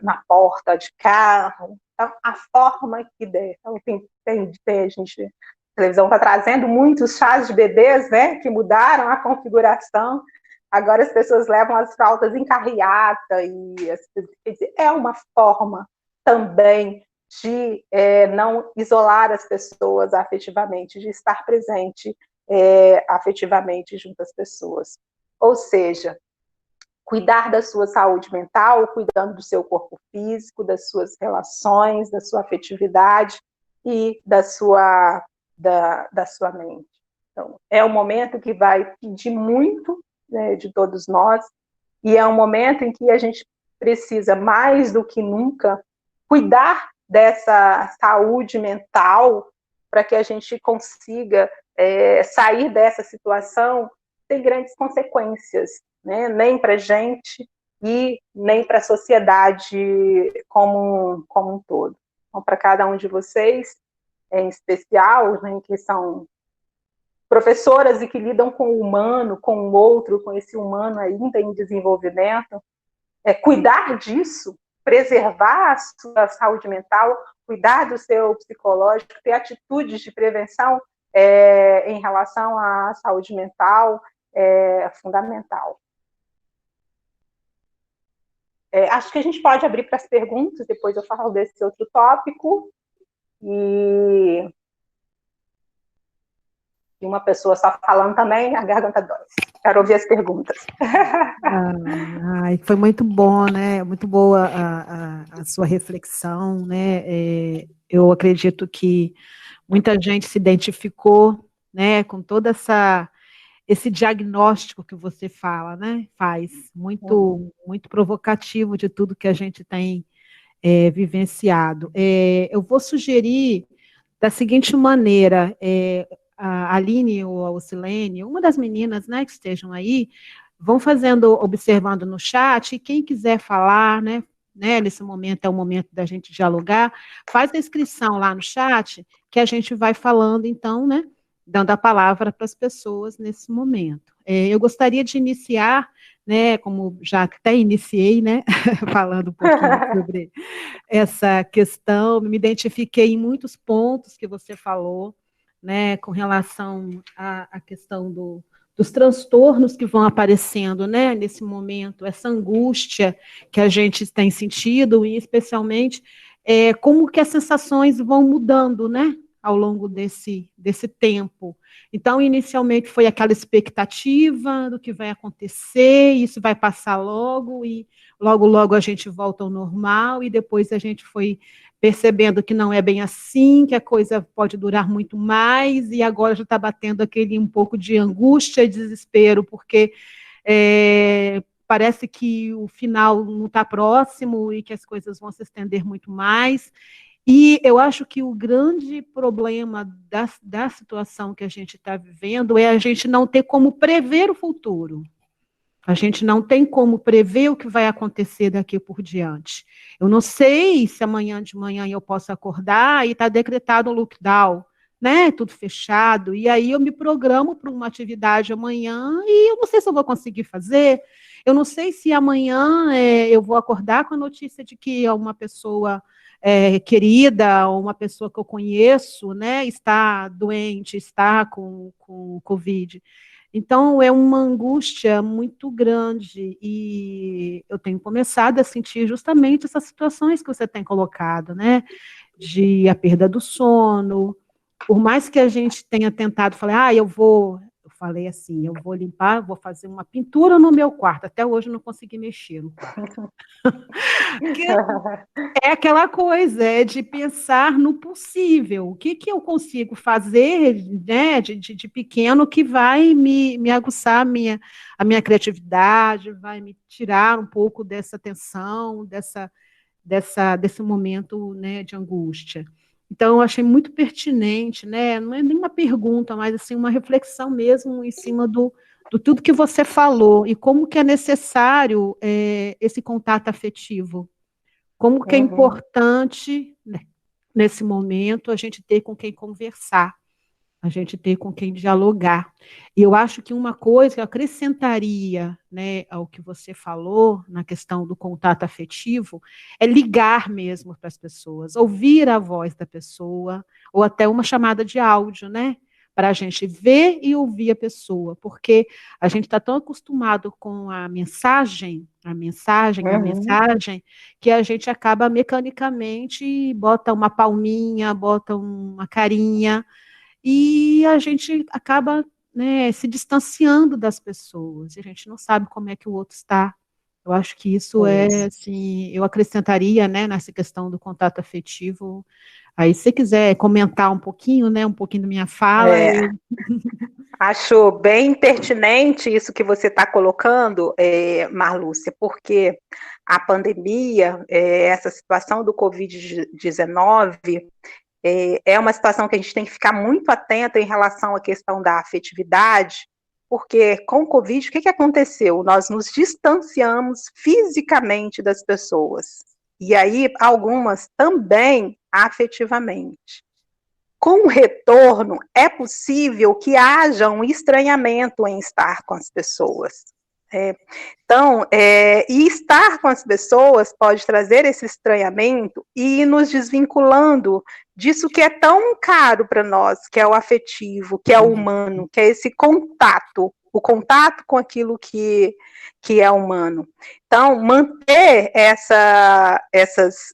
na porta de carro. Então, a forma que der. Então, a gente, a televisão está trazendo muitos chás de bebês, né, que mudaram a configuração. Agora as pessoas levam as fraldas em carreata, e quer dizer, é uma forma também de não isolar as pessoas afetivamente, de estar presente afetivamente junto às pessoas. Ou seja, cuidar da sua saúde mental, cuidando do seu corpo físico, das suas relações, da sua afetividade e da sua mente. Então, é um momento que vai pedir muito, né, de todos nós, e é um momento em que a gente precisa, mais do que nunca, cuidar dessa saúde mental para que a gente consiga sair dessa situação sem grandes consequências, né? Nem para a gente e nem para a sociedade como um todo. Então, para cada um de vocês, em especial, né, que são professoras e que lidam com o humano, com o outro, com esse humano ainda em desenvolvimento, cuidar disso, preservar a sua saúde mental, cuidar do seu psicológico, ter atitudes de prevenção em relação à saúde mental é fundamental. Acho que a gente pode abrir para as perguntas, depois eu falo desse outro tópico. E uma pessoa só falando também, a garganta dói. Quero ouvir as perguntas. Foi muito bom, né? Muito boa a sua reflexão, né? Eu acredito que muita gente se identificou, né, com toda esse diagnóstico que você fala, né? Faz muito provocativo de tudo que a gente tem vivenciado. Eu vou sugerir da seguinte maneira: a Aline ou a Silene, uma das meninas, né, que estejam aí, vão observando no chat, e quem quiser falar, né, nesse momento é o momento da gente dialogar, faz a inscrição lá no chat, que a gente vai falando, então, né, dando a palavra para as pessoas nesse momento. Eu gostaria de iniciar, né, como já até iniciei, né, falando um pouquinho sobre essa questão, me identifiquei em muitos pontos que você falou, né, com relação à questão dos transtornos que vão aparecendo, né, nesse momento, essa angústia que a gente tem sentido, e especialmente como que as sensações vão mudando, né, ao longo desse tempo. Então, inicialmente foi aquela expectativa do que vai acontecer, isso vai passar logo, e logo a gente volta ao normal, e depois a gente foi percebendo que não é bem assim, que a coisa pode durar muito mais, e agora já está batendo aquele um pouco de angústia e desespero, porque parece que o final não está próximo e que as coisas vão se estender muito mais. E eu acho que o grande problema da situação que a gente está vivendo é a gente não ter como prever o futuro. A gente não tem como prever o que vai acontecer daqui por diante. Eu não sei se amanhã de manhã eu posso acordar e está decretado um lockdown, né? Tudo fechado. E aí eu me programo para uma atividade amanhã e eu não sei se eu vou conseguir fazer. Eu não sei se amanhã eu vou acordar com a notícia de que uma pessoa querida, ou uma pessoa que eu conheço, né, está doente, está com Covid. Então, é uma angústia muito grande, e eu tenho começado a sentir justamente essas situações que você tem colocado, né, a perda do sono. Por mais que a gente tenha tentado falar, eu falei assim, eu vou limpar, vou fazer uma pintura no meu quarto. Até hoje eu não consegui mexer no quarto. É aquela coisa, é de pensar no possível. O que eu consigo fazer, né, de pequeno que vai me aguçar a minha criatividade, vai me tirar um pouco dessa tensão, desse momento, né, de angústia. Então, eu achei muito pertinente, né? Não é nem uma pergunta, mas assim, uma reflexão mesmo em cima do tudo que você falou e como que é necessário esse contato afetivo. Como que é importante, né, nesse momento, a gente ter com quem conversar, a gente ter com quem dialogar. E eu acho que uma coisa que eu acrescentaria, né, ao que você falou, na questão do contato afetivo, é ligar mesmo para as pessoas, ouvir a voz da pessoa, ou até uma chamada de áudio, né? Para a gente ver e ouvir a pessoa, porque a gente está tão acostumado com a mensagem, que a gente acaba mecanicamente, bota uma palminha, bota uma carinha, e a gente acaba, né, se distanciando das pessoas, e a gente não sabe como é que o outro está. Eu acho que isso assim, eu acrescentaria, né, nessa questão do contato afetivo. Aí, se você quiser comentar um pouquinho, né, um pouquinho da minha fala. Acho bem pertinente isso que você está colocando, Marlúcia, porque a pandemia, essa situação do Covid-19, é uma situação que a gente tem que ficar muito atento em relação à questão da afetividade, porque com o Covid, o que aconteceu? Nós nos distanciamos fisicamente das pessoas, e aí algumas também afetivamente. Com o retorno, é possível que haja um estranhamento em estar com as pessoas. Então, e estar com as pessoas pode trazer esse estranhamento e ir nos desvinculando disso que é tão caro para nós, que é o afetivo, que é o humano, que é esse contato, o contato com aquilo que é humano. Então, manter essas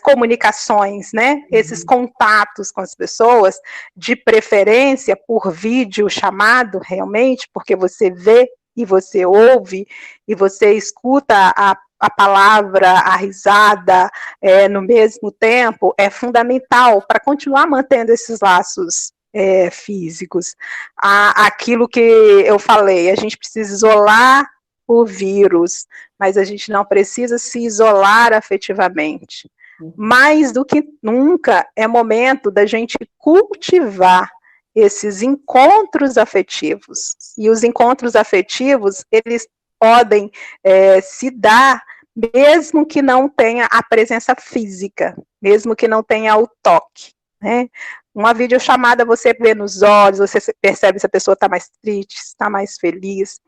comunicações, né, esses contatos com as pessoas, de preferência por vídeo chamado, realmente, porque você vê e você ouve, e você escuta a palavra, a risada, no mesmo tempo, é fundamental para continuar mantendo esses laços físicos. Aquilo que eu falei, a gente precisa isolar o vírus, mas a gente não precisa se isolar afetivamente. Mais do que nunca, é momento da gente cultivar esses encontros afetivos. E os encontros afetivos, eles podem se dar mesmo que não tenha a presença física, mesmo que não tenha o toque, né? Uma videochamada, você vê nos olhos, você percebe se a pessoa está mais triste, está mais feliz,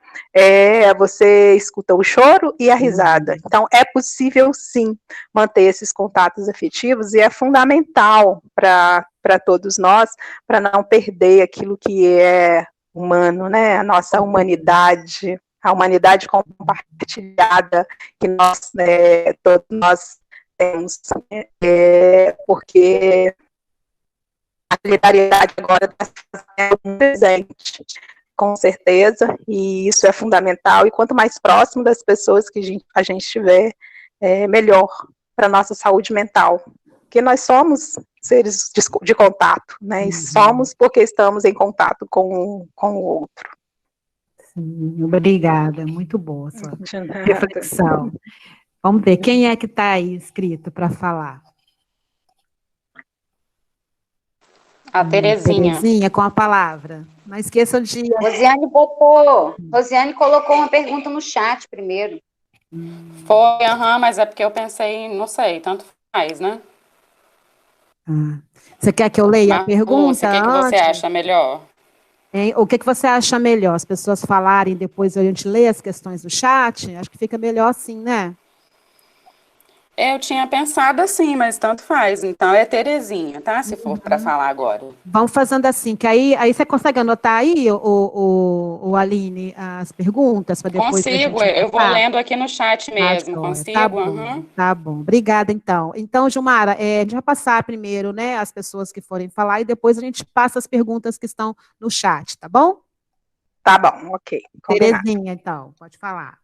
você escuta o choro e a risada. Então, é possível, sim, manter esses contatos afetivos, e é fundamental para todos nós, para não perder aquilo que é humano, né? A nossa humanidade, a humanidade compartilhada, que todos nós temos, porque a solidariedade agora está fazendo um presente, com certeza, e isso é fundamental, e quanto mais próximo das pessoas que a gente estiver, melhor para a nossa saúde mental, porque nós somos seres de contato, né, e somos porque estamos em contato com o outro. Sim, obrigada, muito boa sua reflexão. Vamos ver, quem é que está aí inscrito para falar? A Terezinha. Terezinha, com a palavra. Não esqueçam de... Rosiane colocou uma pergunta no chat primeiro. Foi, mas é porque eu pensei, não sei, tanto faz, né? Você quer que eu leia a pergunta? O que você acha melhor? O que você acha melhor? As pessoas falarem, depois a gente lê as questões do chat? Acho que fica melhor assim, né? Eu tinha pensado assim, mas tanto faz. Então é Terezinha, tá? Se for para falar agora. Vamos fazendo assim, que aí você consegue anotar aí, o Aline, as perguntas, para depois a Consigo, gente eu vou passar? lendo aqui no chat Tá, mesmo. joia. Tá Consigo? bom, tá bom. Obrigada, então. Então, Gilmara, a gente vai passar primeiro, né, as pessoas que forem falar, e depois a gente passa as perguntas que estão no chat, tá bom? Tá bom, ok. Combinado. Terezinha, então, pode falar.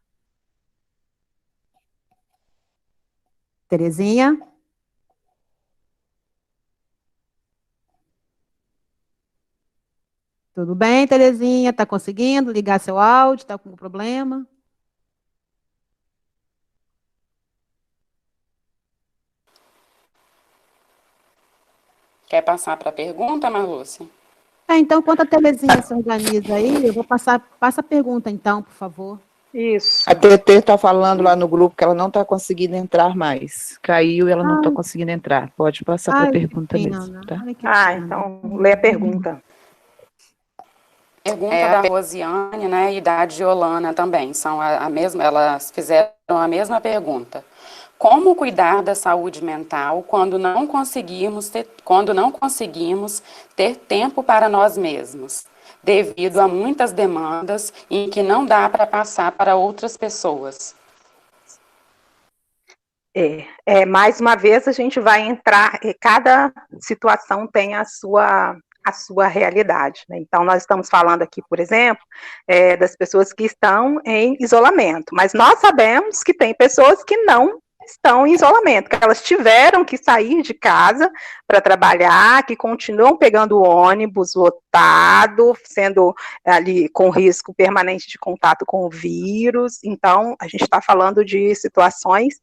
Terezinha? Tudo bem, Terezinha? Tá conseguindo ligar seu áudio? Tá com problema? Quer passar para a pergunta, Marlúcia? Então, enquanto a Terezinha se organiza aí, eu vou passa a pergunta, então, por favor. Isso. A TT está falando lá no grupo que ela não está conseguindo entrar mais. Caiu e ela não está Ai. conseguindo entrar. Pode passar para a Ai, que pergunta pena. mesmo, tá? Ai, que Ah, pena. então lê a pergunta. Pergunta da Rosiane, né, e da Diolana também, são a mesma, elas fizeram a mesma pergunta. Como cuidar da saúde mental quando não conseguimos ter tempo para nós mesmos, devido a muitas demandas em que não dá para passar para outras pessoas? Mais uma vez a gente vai entrar, cada situação tem a sua realidade, né? Então, nós estamos falando aqui, por exemplo, das pessoas que estão em isolamento, mas nós sabemos que tem pessoas que não estão em isolamento, que elas tiveram que sair de casa para trabalhar, que continuam pegando o ônibus lotado, sendo ali com risco permanente de contato com o vírus. Então, a gente está falando de situações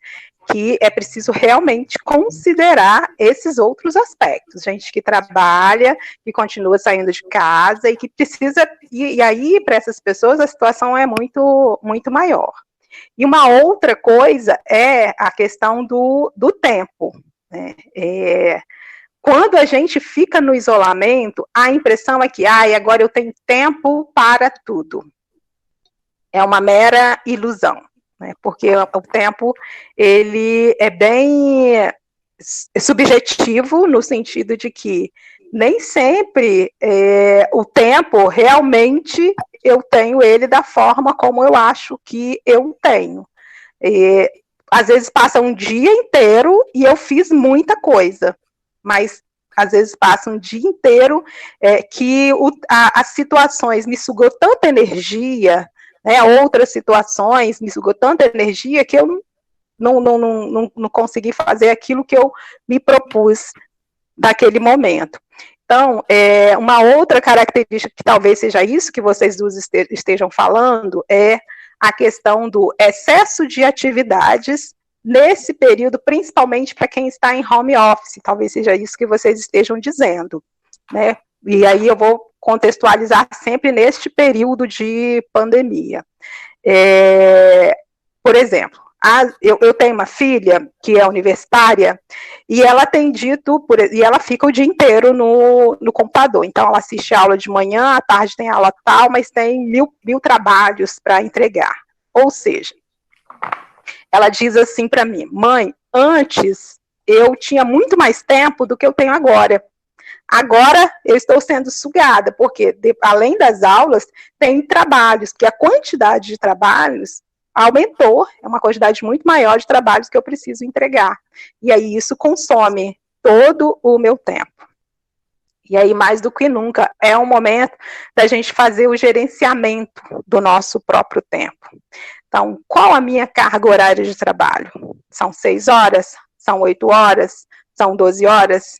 que é preciso realmente considerar esses outros aspectos. Gente que trabalha, que continua saindo de casa e que precisa, e aí para essas pessoas a situação é muito, muito maior. E uma outra coisa é a questão do tempo, né? Quando a gente fica no isolamento, a impressão é que, agora eu tenho tempo para tudo. É uma mera ilusão, né? Porque o tempo, ele é bem subjetivo, no sentido de que nem sempre o tempo realmente eu tenho ele da forma como eu acho que eu tenho. Às vezes passa um dia inteiro e eu fiz muita coisa, mas às vezes passa um dia inteiro que as situações me sugou tanta energia, né, outras situações me sugou tanta energia que eu não consegui fazer aquilo que eu me propus naquele momento. Então, uma outra característica que talvez seja isso que vocês duas estejam falando é a questão do excesso de atividades nesse período, principalmente para quem está em home office, talvez seja isso que vocês estejam dizendo, né? E aí eu vou contextualizar sempre neste período de pandemia. Por exemplo, eu tenho uma filha que é universitária e ela tem dito, e ela fica o dia inteiro no computador. Então, ela assiste a aula de manhã, à tarde tem aula tal, mas tem mil trabalhos para entregar. Ou seja, ela diz assim para mim: mãe, antes eu tinha muito mais tempo do que eu tenho agora. Agora eu estou sendo sugada, porque além das aulas, tem trabalhos, que a quantidade de trabalhos aumentou, é uma quantidade muito maior de trabalhos que eu preciso entregar. E aí isso consome todo o meu tempo. E aí, mais do que nunca, é um momento da gente fazer o gerenciamento do nosso próprio tempo. Então, qual a minha carga horária de trabalho? São 6 horas? São 8 horas? São 12 horas?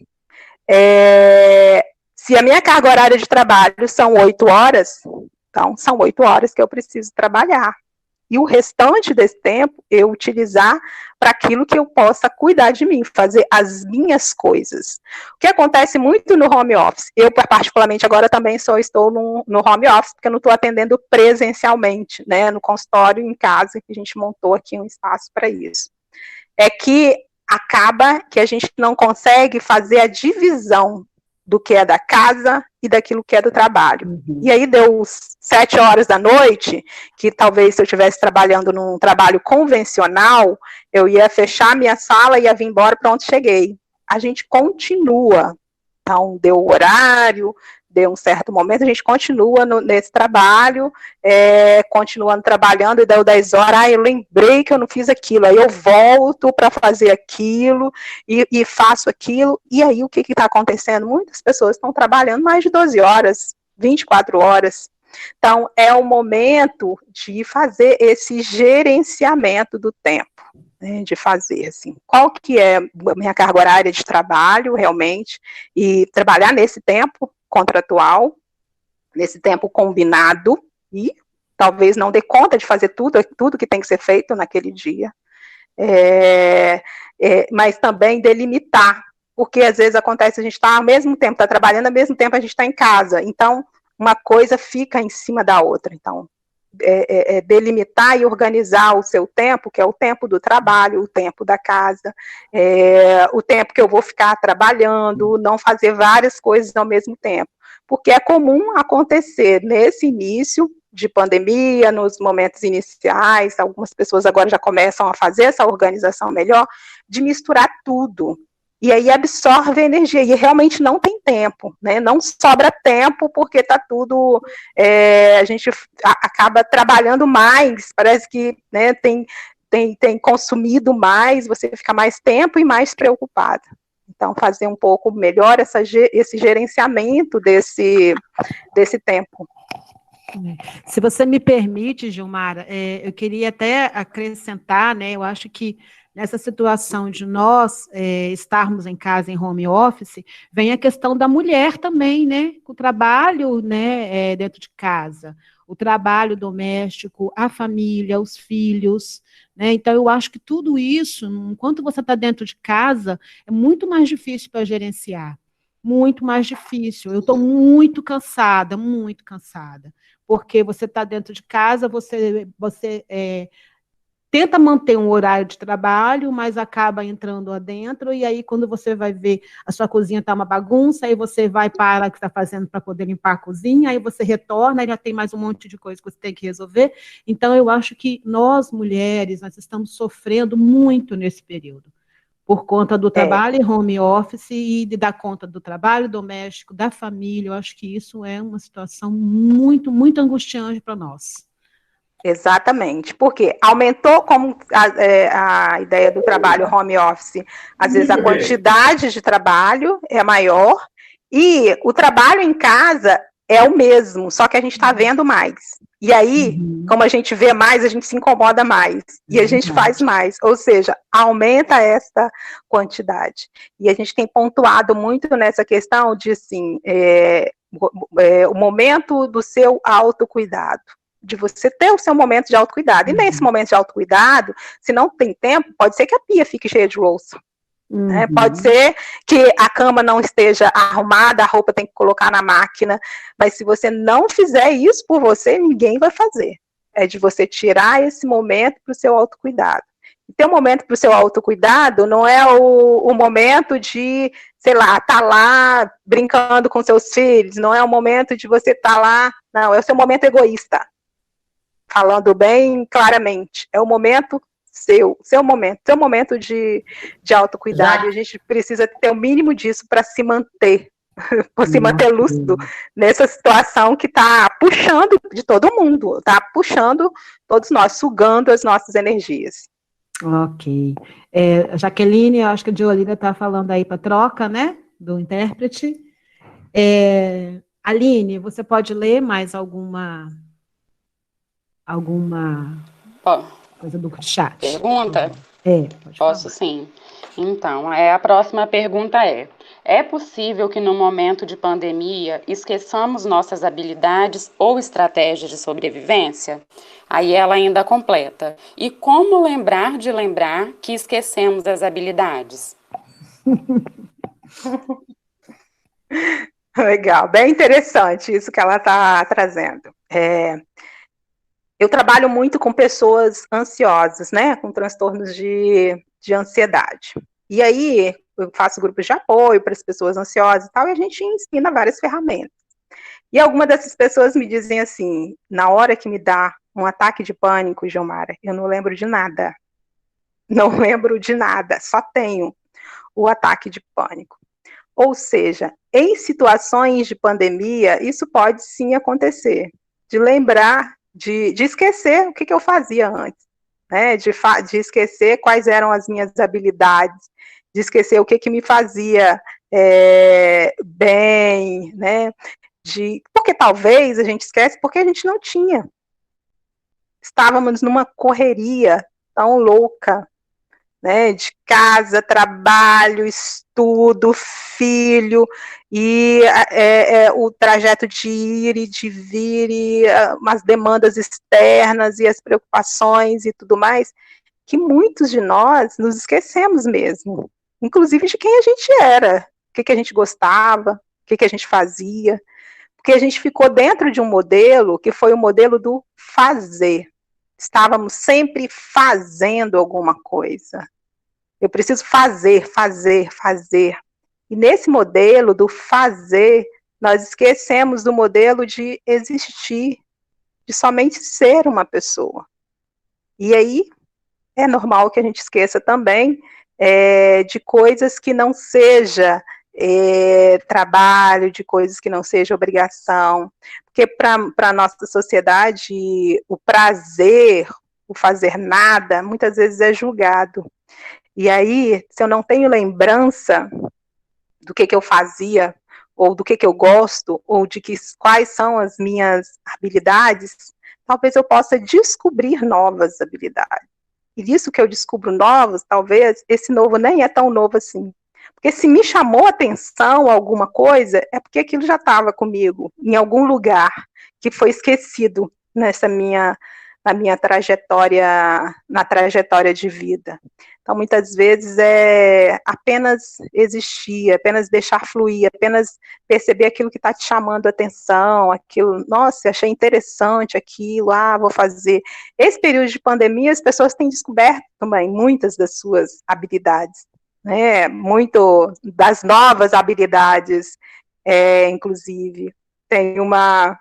Se a minha carga horária de trabalho são 8 horas, então são 8 horas que eu preciso trabalhar. E o restante desse tempo eu utilizar para aquilo que eu possa cuidar de mim, fazer as minhas coisas. O que acontece muito no home office, eu particularmente agora também estou no home office, porque eu não estou atendendo presencialmente, né, no consultório em casa, que a gente montou aqui um espaço para isso. É que acaba que a gente não consegue fazer a divisão do que é da casa e daquilo que é do trabalho. Uhum. E aí deu 7 horas da noite, que talvez se eu estivesse trabalhando num trabalho convencional, eu ia fechar minha sala e ia vir embora, pronto, cheguei. A gente continua. Então, deu o horário, deu um certo momento, a gente continua nesse trabalho, continuando trabalhando, e deu 10 horas, eu lembrei que eu não fiz aquilo, aí eu volto para fazer aquilo, e faço aquilo, e aí o que está acontecendo? Muitas pessoas estão trabalhando mais de 12 horas, 24 horas, então é o momento de fazer esse gerenciamento do tempo, né, de fazer, assim, qual que é a minha carga horária de trabalho, realmente, e trabalhar nesse tempo contratual, nesse tempo combinado, e talvez não dê conta de fazer tudo que tem que ser feito naquele dia, mas também delimitar, porque às vezes acontece, a gente está ao mesmo tempo, está trabalhando, ao mesmo tempo a gente está em casa, então uma coisa fica em cima da outra, então delimitar e organizar o seu tempo, que é o tempo do trabalho, o tempo da casa, o tempo que eu vou ficar trabalhando, não fazer várias coisas ao mesmo tempo, porque é comum acontecer nesse início de pandemia, nos momentos iniciais, algumas pessoas agora já começam a fazer essa organização melhor, de misturar tudo, e aí absorve energia, e realmente não tem tempo, né? Não sobra tempo, porque está tudo, a gente acaba trabalhando mais, parece que, né, tem consumido mais, você fica mais tempo e mais preocupada. Então, fazer um pouco melhor esse gerenciamento desse tempo. Se você me permite, Gilmara, eu queria até acrescentar, né, eu acho que nessa situação de nós estarmos em casa, em home office, vem a questão da mulher também, né, o trabalho, né, dentro de casa, o trabalho doméstico, a família, os filhos, né, então eu acho que tudo isso, enquanto você está dentro de casa, é muito mais difícil para gerenciar, muito mais difícil, eu estou muito cansada, porque você está dentro de casa, você tenta manter um horário de trabalho, mas acaba entrando adentro, e aí quando você vai ver, a sua cozinha está uma bagunça, aí você vai para o que está fazendo para poder limpar a cozinha, aí você retorna, e já tem mais um monte de coisa que você tem que resolver. Então, eu acho que nós, mulheres, nós estamos sofrendo muito nesse período, por conta do trabalho em home office e de dar conta do trabalho doméstico, da família. Eu acho que isso é uma situação muito, muito angustiante para nós. Exatamente, porque aumentou como a ideia do trabalho home office, às vezes a quantidade de trabalho é maior, e o trabalho em casa é o mesmo, só que a gente está vendo mais. E aí, como a gente vê mais, a gente se incomoda mais, e a gente faz mais, ou seja, aumenta essa quantidade. E a gente tem pontuado muito nessa questão de, assim, o momento do seu autocuidado, de você ter o seu momento de autocuidado. E nesse momento de autocuidado, se não tem tempo, pode ser que a pia fique cheia de louça. Né? Pode ser que a cama não esteja arrumada, a roupa tem que colocar na máquina, mas se você não fizer isso por você, ninguém vai fazer. É de você tirar esse momento para o seu autocuidado. E ter um momento para o seu autocuidado não é o momento de, sei lá, estar lá brincando com seus filhos, não é o momento de você estar lá, não, é o seu momento egoísta. Falando bem claramente, é o momento seu momento de autocuidado, e a gente precisa ter o mínimo disso para se manter, para se manter lúcido nessa situação que está puxando de todo mundo, está puxando todos nós, sugando as nossas energias. Ok. Jaqueline, eu acho que a Diolina está falando aí para troca, né, do intérprete. Aline, você pode ler mais alguma coisa do chat? Pergunta? Pode Posso falar. sim. Então, a próxima pergunta é possível que no momento de pandemia esqueçamos nossas habilidades ou estratégias de sobrevivência? Aí ela ainda completa. E como lembrar de lembrar que esquecemos as habilidades? Legal, bem interessante isso que ela está trazendo. Eu trabalho muito com pessoas ansiosas, né, com transtornos de ansiedade. E aí, eu faço grupos de apoio para as pessoas ansiosas e tal, e a gente ensina várias ferramentas. E algumas dessas pessoas me dizem assim, na hora que me dá um ataque de pânico, Gilmara, eu não lembro de nada. Não lembro de nada, só tenho o ataque de pânico. Ou seja, em situações de pandemia, isso pode sim acontecer, de lembrar, de esquecer o que eu fazia antes, né? De esquecer quais eram as minhas habilidades, de esquecer o que me fazia bem, né? Porque talvez a gente esquece porque a gente não tinha. Estávamos numa correria tão louca, né, de casa, trabalho, estudo, filho, e o trajeto de ir e de vir, e umas demandas externas, e as preocupações e tudo mais, que muitos de nós nos esquecemos mesmo, inclusive de quem a gente era, o que a gente gostava, o que a gente fazia, porque a gente ficou dentro de um modelo que foi o modelo do fazer. Estávamos sempre fazendo alguma coisa. Eu preciso fazer. E nesse modelo do fazer, nós esquecemos do modelo de existir, de somente ser uma pessoa. E aí, é normal que a gente esqueça também de coisas que não seja trabalho, de coisas que não seja obrigação, porque para a nossa sociedade, o prazer, o fazer nada, muitas vezes é julgado. E aí, se eu não tenho lembrança do que eu fazia, ou do que eu gosto, ou de quais são as minhas habilidades, talvez eu possa descobrir novas habilidades. E disso que eu descubro novos, talvez esse novo nem é tão novo assim. Porque se me chamou a atenção alguma coisa, é porque aquilo já estava comigo, em algum lugar, que foi esquecido na minha trajetória, na trajetória de vida. Então, muitas vezes é apenas existir, apenas deixar fluir, apenas perceber aquilo que está te chamando a atenção, aquilo, nossa, achei interessante aquilo, vou fazer. Esse período de pandemia, as pessoas têm descoberto também muitas das suas habilidades, né? Muito das novas habilidades, inclusive. Tem uma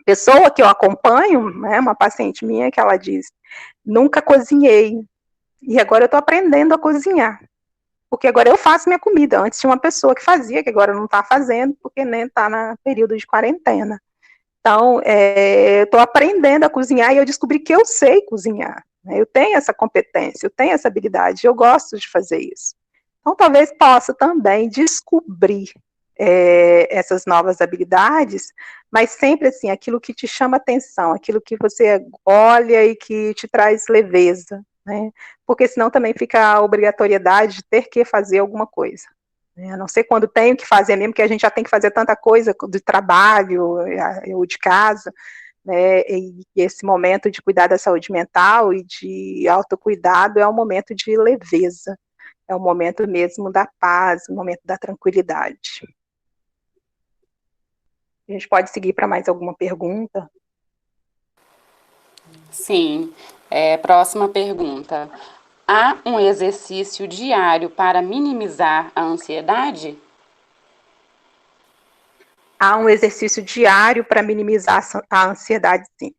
pessoa que eu acompanho, né, uma paciente minha, que ela diz, nunca cozinhei, e agora eu estou aprendendo a cozinhar, porque agora eu faço minha comida. Antes tinha uma pessoa que fazia, que agora não está fazendo, porque nem está no período de quarentena. Então, eu estou aprendendo a cozinhar, e eu descobri que eu sei cozinhar, né? Eu tenho essa competência, eu tenho essa habilidade, eu gosto de fazer isso. Então, talvez possa também descobrir essas novas habilidades, mas sempre assim, aquilo que te chama atenção, aquilo que você olha e que te traz leveza, né? Porque senão também fica a obrigatoriedade de ter que fazer alguma coisa, né? A não ser quando tenho que fazer mesmo, que a gente já tem que fazer tanta coisa de trabalho ou de casa, né? E esse momento de cuidar da saúde mental e de autocuidado é um momento de leveza, é o momento mesmo da paz, o momento da tranquilidade. A gente pode seguir para mais alguma pergunta? Sim. Próxima pergunta. Há um exercício diário para minimizar a ansiedade? Há um exercício diário para minimizar a ansiedade, sim.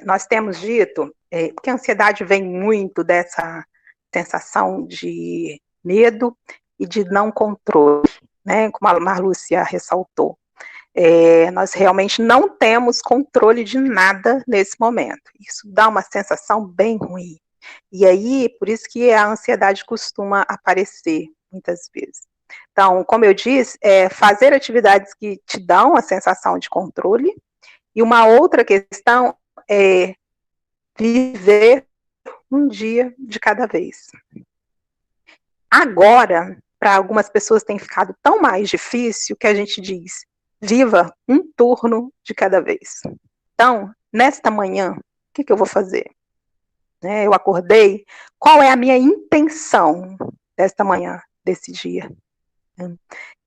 Nós temos dito, porque a ansiedade vem muito dessa sensação de medo e de não controle, né, como a Marlúcia ressaltou. Nós realmente não temos controle de nada nesse momento. Isso dá uma sensação bem ruim. E aí, por isso que a ansiedade costuma aparecer muitas vezes. Então, como eu disse, fazer atividades que te dão a sensação de controle. E uma outra questão é viver um dia de cada vez. Agora, para algumas pessoas tem ficado tão mais difícil que a gente diz, viva um turno de cada vez. Então, nesta manhã, o que eu vou fazer? Eu acordei, qual é a minha intenção desta manhã, desse dia?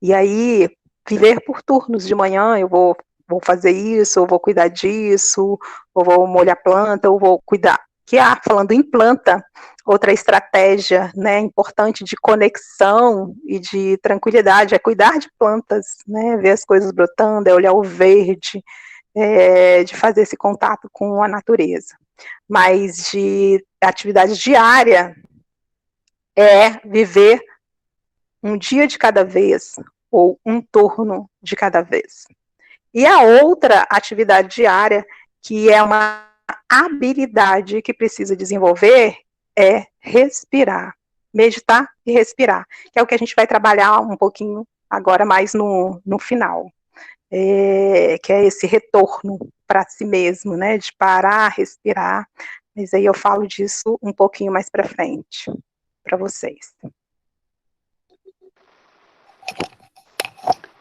E aí, viver por turnos de manhã, eu vou fazer isso, eu vou cuidar disso, ou vou molhar planta, ou vou cuidar. Falando em planta, outra estratégia, né, importante de conexão e de tranquilidade é cuidar de plantas, né, ver as coisas brotando, é olhar o verde, de fazer esse contato com a natureza. Mas de atividade diária é viver um dia de cada vez, ou um turno de cada vez. E a outra atividade diária, que é uma habilidade que precisa desenvolver, é respirar, meditar e respirar, que é o que a gente vai trabalhar um pouquinho agora mais no final, que é esse retorno para si mesmo, né, de parar, respirar, mas aí eu falo disso um pouquinho mais para frente, para vocês.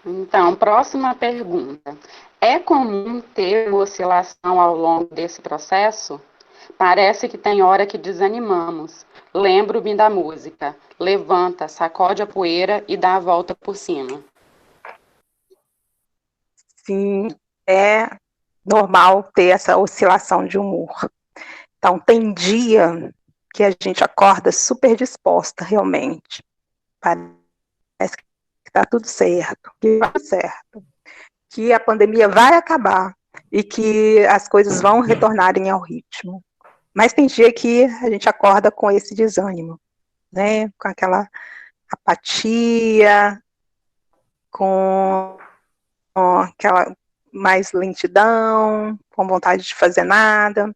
Então, próxima pergunta. É comum ter oscilação ao longo desse processo? Parece que tem hora que desanimamos. Lembro-me da música. Levanta, sacode a poeira e dá a volta por cima. Sim, é normal ter essa oscilação de humor. Então, tem dia que a gente acorda super disposta, realmente. Parece que está tudo certo, que vai certo, que a pandemia vai acabar e que as coisas vão retornarem ao ritmo. Mas tem dia que a gente acorda com esse desânimo, né? Com aquela apatia, com aquela mais lentidão, com vontade de fazer nada.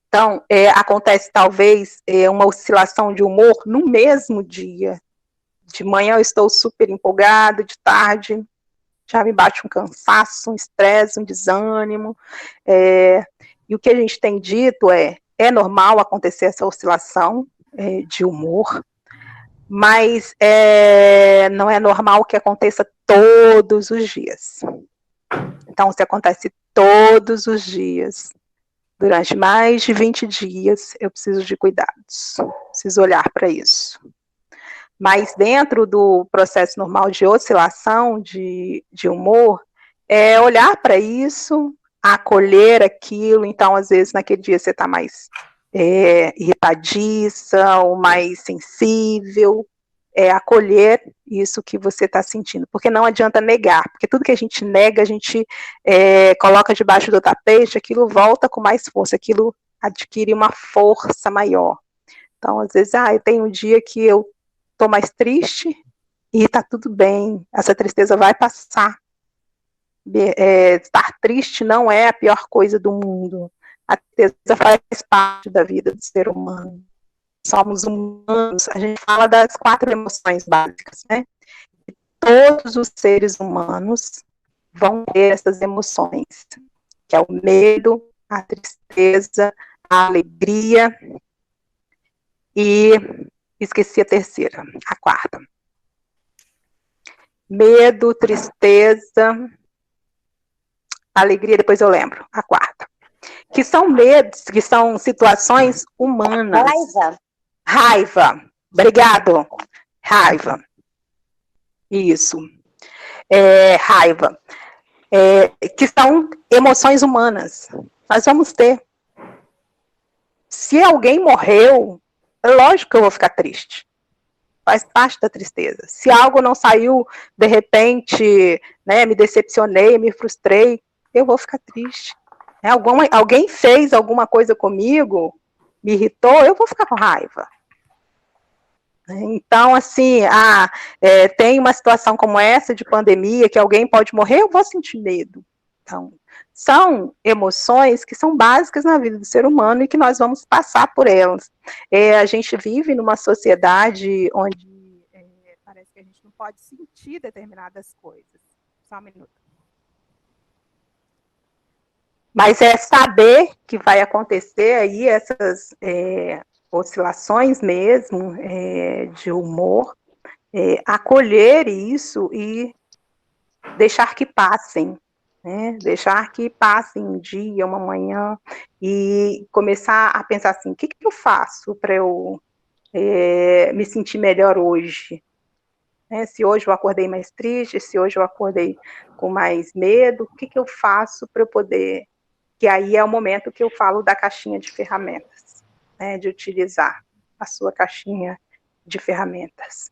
Então, acontece talvez uma oscilação de humor no mesmo dia. De manhã eu estou super empolgado, de tarde já me bate um cansaço, um estresse, um desânimo. E o que a gente tem dito é normal acontecer essa oscilação de humor, mas não é normal que aconteça todos os dias. Então, se acontece todos os dias, durante mais de 20 dias, eu preciso de cuidados, preciso olhar para isso. Mas dentro do processo normal de oscilação de humor, é olhar para isso, acolher aquilo. Então, às vezes, naquele dia você está mais irritadiça ou mais sensível, acolher isso que você está sentindo, porque não adianta negar, porque tudo que a gente nega, a gente coloca debaixo do tapete, aquilo volta com mais força, aquilo adquire uma força maior. Então, às vezes, eu tenho um dia que eu estou mais triste e está tudo bem, essa tristeza vai passar. Estar triste não é a pior coisa do mundo, a tristeza faz parte da vida do ser humano. Somos humanos, a gente fala das 4 emoções básicas, né? E todos os seres humanos vão ter essas emoções, que é o medo, a tristeza, a alegria e esqueci a terceira, a 4. Medo, tristeza, alegria, depois eu lembro, a 4. Que são medos, que são situações humanas. Raiva. Obrigado. Raiva. Isso. Raiva. Que são emoções humanas. Nós vamos ter. Se alguém morreu, é lógico que eu vou ficar triste. Faz parte da tristeza. Se algo não saiu, de repente, né, me decepcionei, me frustrei, eu vou ficar triste. Alguém fez alguma coisa comigo, me irritou, eu vou ficar com raiva. Então, assim, tem uma situação como essa de pandemia, que alguém pode morrer, eu vou sentir medo. Então, são emoções que são básicas na vida do ser humano e que nós vamos passar por elas. A gente vive numa sociedade onde parece que a gente não pode sentir determinadas coisas. Só um minuto. Mas é saber que vai acontecer aí essas oscilações mesmo de humor, acolher isso e deixar que passem, né? Deixar que passem um dia, uma manhã, e começar a pensar assim, o que eu faço para eu me sentir melhor hoje? Se hoje eu acordei mais triste, se hoje eu acordei com mais medo, o que eu faço para eu poder... Que aí é o momento que eu falo da caixinha de ferramentas, né, de utilizar. a sua caixinha de ferramentas,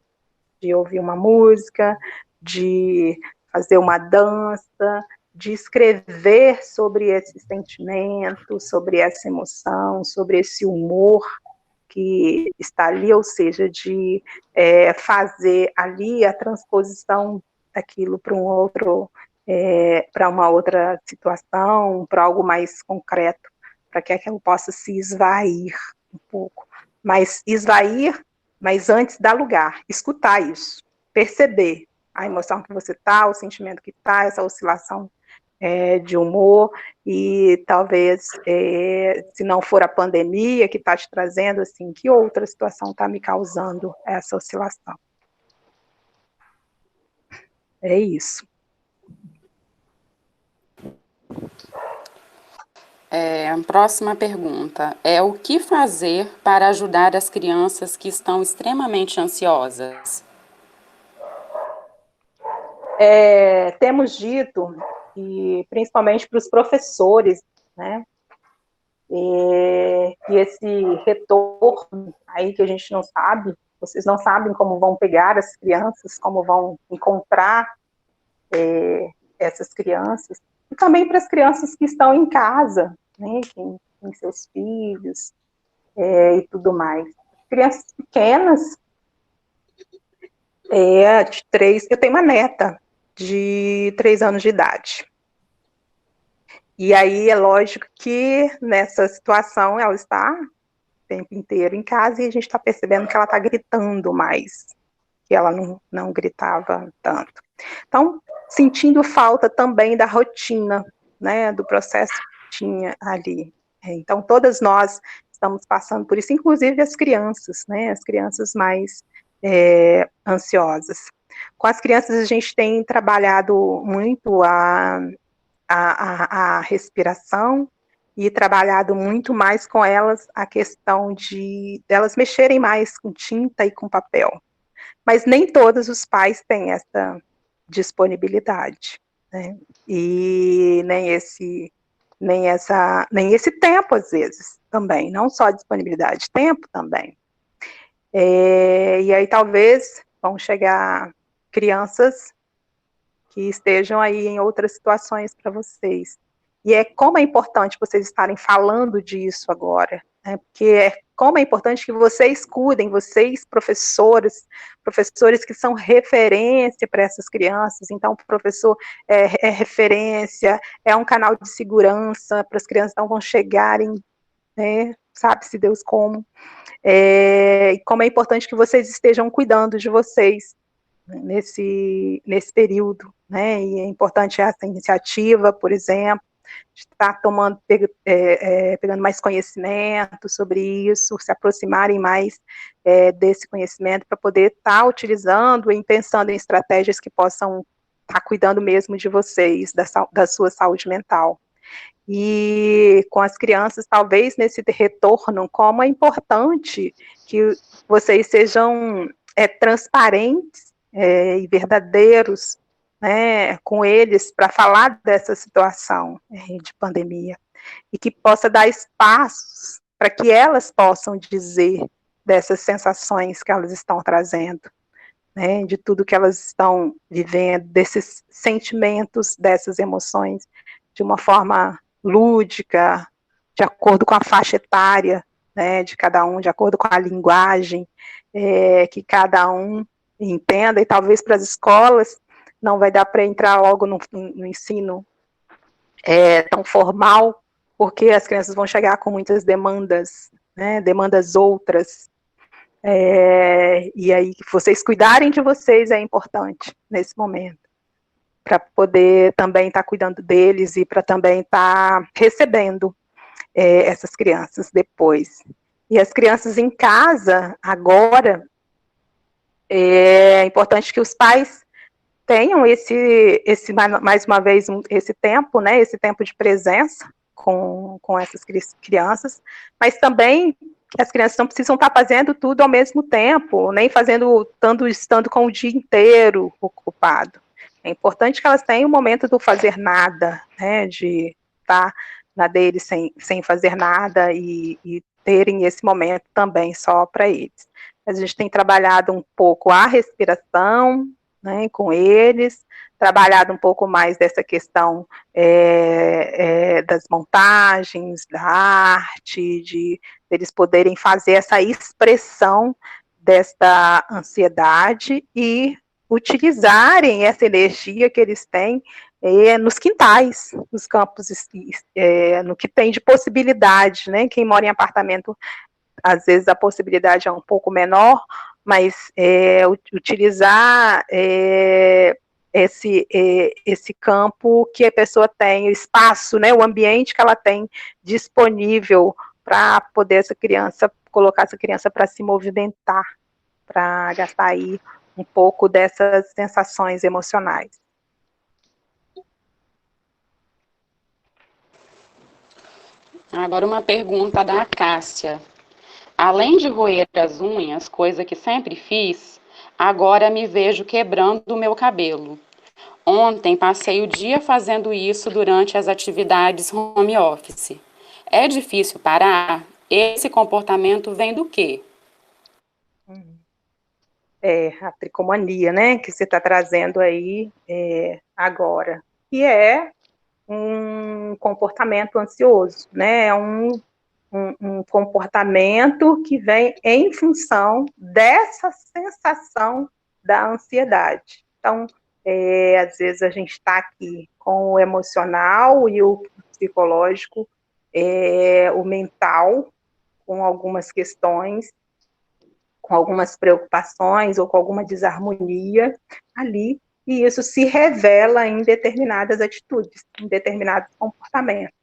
de ouvir uma música, de fazer uma dança, de escrever sobre esse sentimento, sobre essa emoção, sobre esse humor que está ali, ou seja, de fazer ali a transposição daquilo para para uma outra situação, para algo mais concreto, para que aquilo possa se esvair um pouco. Mas esvair, mas antes dar lugar, escutar isso, perceber a emoção que você está, o sentimento que está, essa oscilação de humor, e talvez, se não for a pandemia que está te trazendo, assim, que outra situação está me causando essa oscilação? É isso. Próxima pergunta é: o que fazer para ajudar as crianças que estão extremamente ansiosas? Temos dito, e principalmente para os professores, né, e esse retorno aí que a gente não sabe, vocês não sabem como vão pegar as crianças, como vão encontrar essas crianças, e também para as crianças que estão em casa, né, que tem seus filhos e tudo mais. Crianças pequenas, de 3, eu tenho uma neta de 3 anos de idade. E aí é lógico que nessa situação ela está o tempo inteiro em casa e a gente está percebendo que ela está gritando mais, que ela não gritava tanto. Então, sentindo falta também da rotina, né, do processo que tinha ali. Então, todas nós estamos passando por isso, inclusive as crianças, né, as crianças mais ansiosas. Com as crianças a gente tem trabalhado muito a respiração e trabalhado muito mais com elas a questão de elas mexerem mais com tinta e com papel. Mas nem todos os pais têm essa disponibilidade, né? E nem esse tempo, às vezes, também, não só disponibilidade, tempo também. E aí talvez vão chegar crianças que estejam aí em outras situações para vocês. E como é importante vocês estarem falando disso agora, né? Porque como é importante que vocês cuidem, vocês, professores que são referência para essas crianças. Então, o professor é referência, é um canal de segurança para as crianças não vão chegarem, né, sabe-se Deus como. E como é importante que vocês estejam cuidando de vocês nesse período, né, e é importante essa iniciativa, por exemplo, de estar pegando mais conhecimento sobre isso, se aproximarem mais desse conhecimento para poder estar utilizando e pensando em estratégias que possam estar cuidando mesmo de vocês, da sua saúde mental. E com as crianças, talvez nesse retorno, como é importante que vocês sejam transparentes e verdadeiros, né, com eles para falar dessa situação de pandemia e que possa dar espaços para que elas possam dizer dessas sensações que elas estão trazendo, né, de tudo que elas estão vivendo, desses sentimentos, dessas emoções, de uma forma lúdica, de acordo com a faixa etária, né, de cada um, de acordo com a linguagem que cada um entenda, e talvez para as escolas não vai dar para entrar logo no ensino tão formal, porque as crianças vão chegar com muitas demandas, né, demandas outras, e aí vocês cuidarem de vocês é importante nesse momento, para poder também estar cuidando deles e para também estar recebendo essas crianças depois. E as crianças em casa, agora, é importante que os pais tenham mais uma vez, esse tempo, né, esse tempo de presença com essas crianças, mas também que as crianças não precisam estar fazendo tudo ao mesmo tempo, nem estando com o dia inteiro ocupado. É importante que elas tenham um momento do fazer nada, né, de estar na deles sem fazer nada e terem esse momento também só para eles. A gente tem trabalhado um pouco a respiração, né, com eles, trabalhado um pouco mais dessa questão das montagens, da arte, de eles poderem fazer essa expressão desta ansiedade e utilizarem essa energia que eles têm nos quintais, nos campos, no que tem de possibilidade, né? Quem mora em apartamento, às vezes a possibilidade é um pouco menor, mas utilizar esse campo que a pessoa tem, o espaço, né? O ambiente que ela tem disponível para poder colocar essa criança para se movimentar, para gastar aí um pouco dessas sensações emocionais. Agora uma pergunta da Cássia. Além de roer as unhas, coisa que sempre fiz, agora me vejo quebrando o meu cabelo. Ontem passei o dia fazendo isso durante as atividades home office. É difícil parar? Esse comportamento vem do quê? A tricomania, né, que você está trazendo aí agora, que é um comportamento ansioso, né, um comportamento que vem em função dessa sensação da ansiedade. Então, às vezes a gente está aqui com o emocional e o psicológico, o mental, com algumas questões, com algumas preocupações ou com alguma desarmonia ali, e isso se revela em determinadas atitudes, em determinados comportamentos.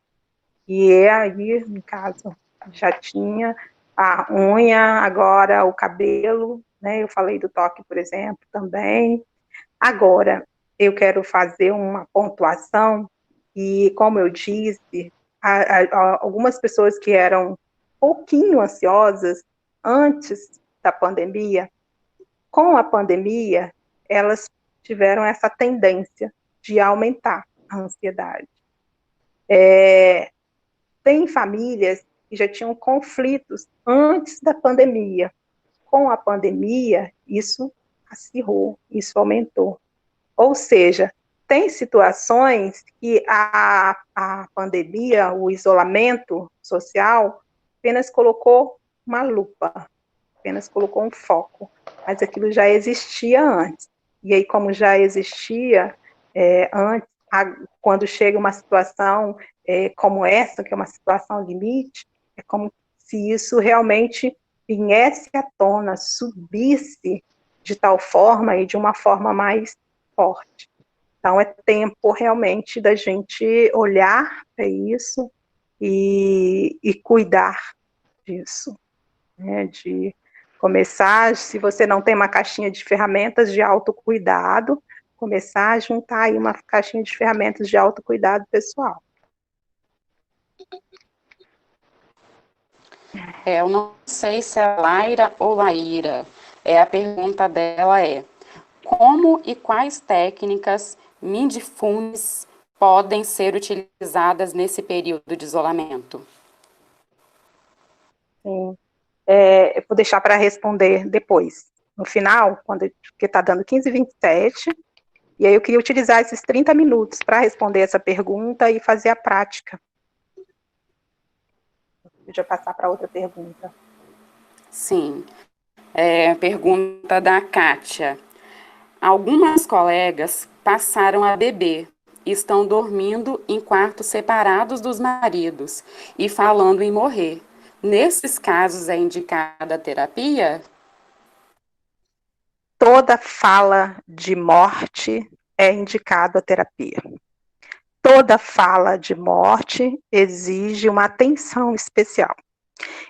E aí, no caso, já tinha a unha, agora o cabelo, né? Eu falei do toque, por exemplo, também. Agora, eu quero fazer uma pontuação, e como eu disse, algumas pessoas que eram um pouquinho ansiosas antes da pandemia, com a pandemia, elas tiveram essa tendência de aumentar a ansiedade. Tem famílias que já tinham conflitos antes da pandemia. Com a pandemia, isso acirrou, isso aumentou. Ou seja, tem situações que a pandemia, o isolamento social, apenas colocou uma lupa, apenas colocou um foco, mas aquilo já existia antes. E aí, como já existia antes, quando chega uma situação como essa, que é uma situação limite, é como se isso realmente viesse à tona, subisse de tal forma e de uma forma mais forte. Então, é tempo realmente da gente olhar para isso e cuidar disso, né, de começar, se você não tem uma caixinha de ferramentas de autocuidado, começar a juntar aí uma caixinha de ferramentas de autocuidado pessoal. Eu não sei se é Laira ou Laíra. A pergunta dela é: como e quais técnicas mindfulness podem ser utilizadas nesse período de isolamento? Sim. Eu vou deixar para responder depois, no final, porque está dando 15h27, e aí eu queria utilizar esses 30 minutos para responder essa pergunta e fazer a prática. Deixa eu passar para outra pergunta. Sim. Pergunta da Kátia. Algumas colegas passaram a beber e estão dormindo em quartos separados dos maridos e falando em morrer. Nesses casos é indicada a terapia? Toda fala de morte é indicado a terapia. Toda fala de morte exige uma atenção especial.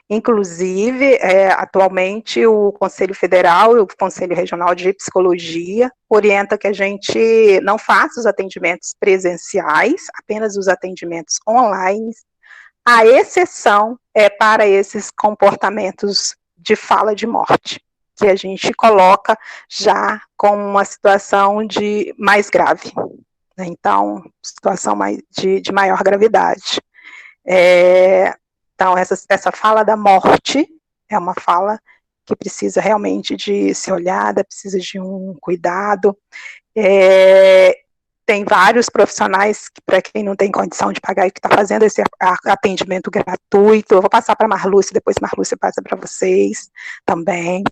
Inclusive, atualmente, o Conselho Federal e o Conselho Regional de Psicologia orienta que a gente não faça os atendimentos presenciais, apenas os atendimentos online. A exceção é para esses comportamentos de fala de morte, que a gente coloca já como uma situação de mais grave, né? Então, situação de maior gravidade. Então, essa fala da morte é uma fala que precisa realmente de ser olhada, precisa de um cuidado. Tem vários profissionais, para quem não tem condição de pagar, que está fazendo esse atendimento gratuito. Eu vou passar para a Marlúcia, depois a Marlúcia passa para vocês também.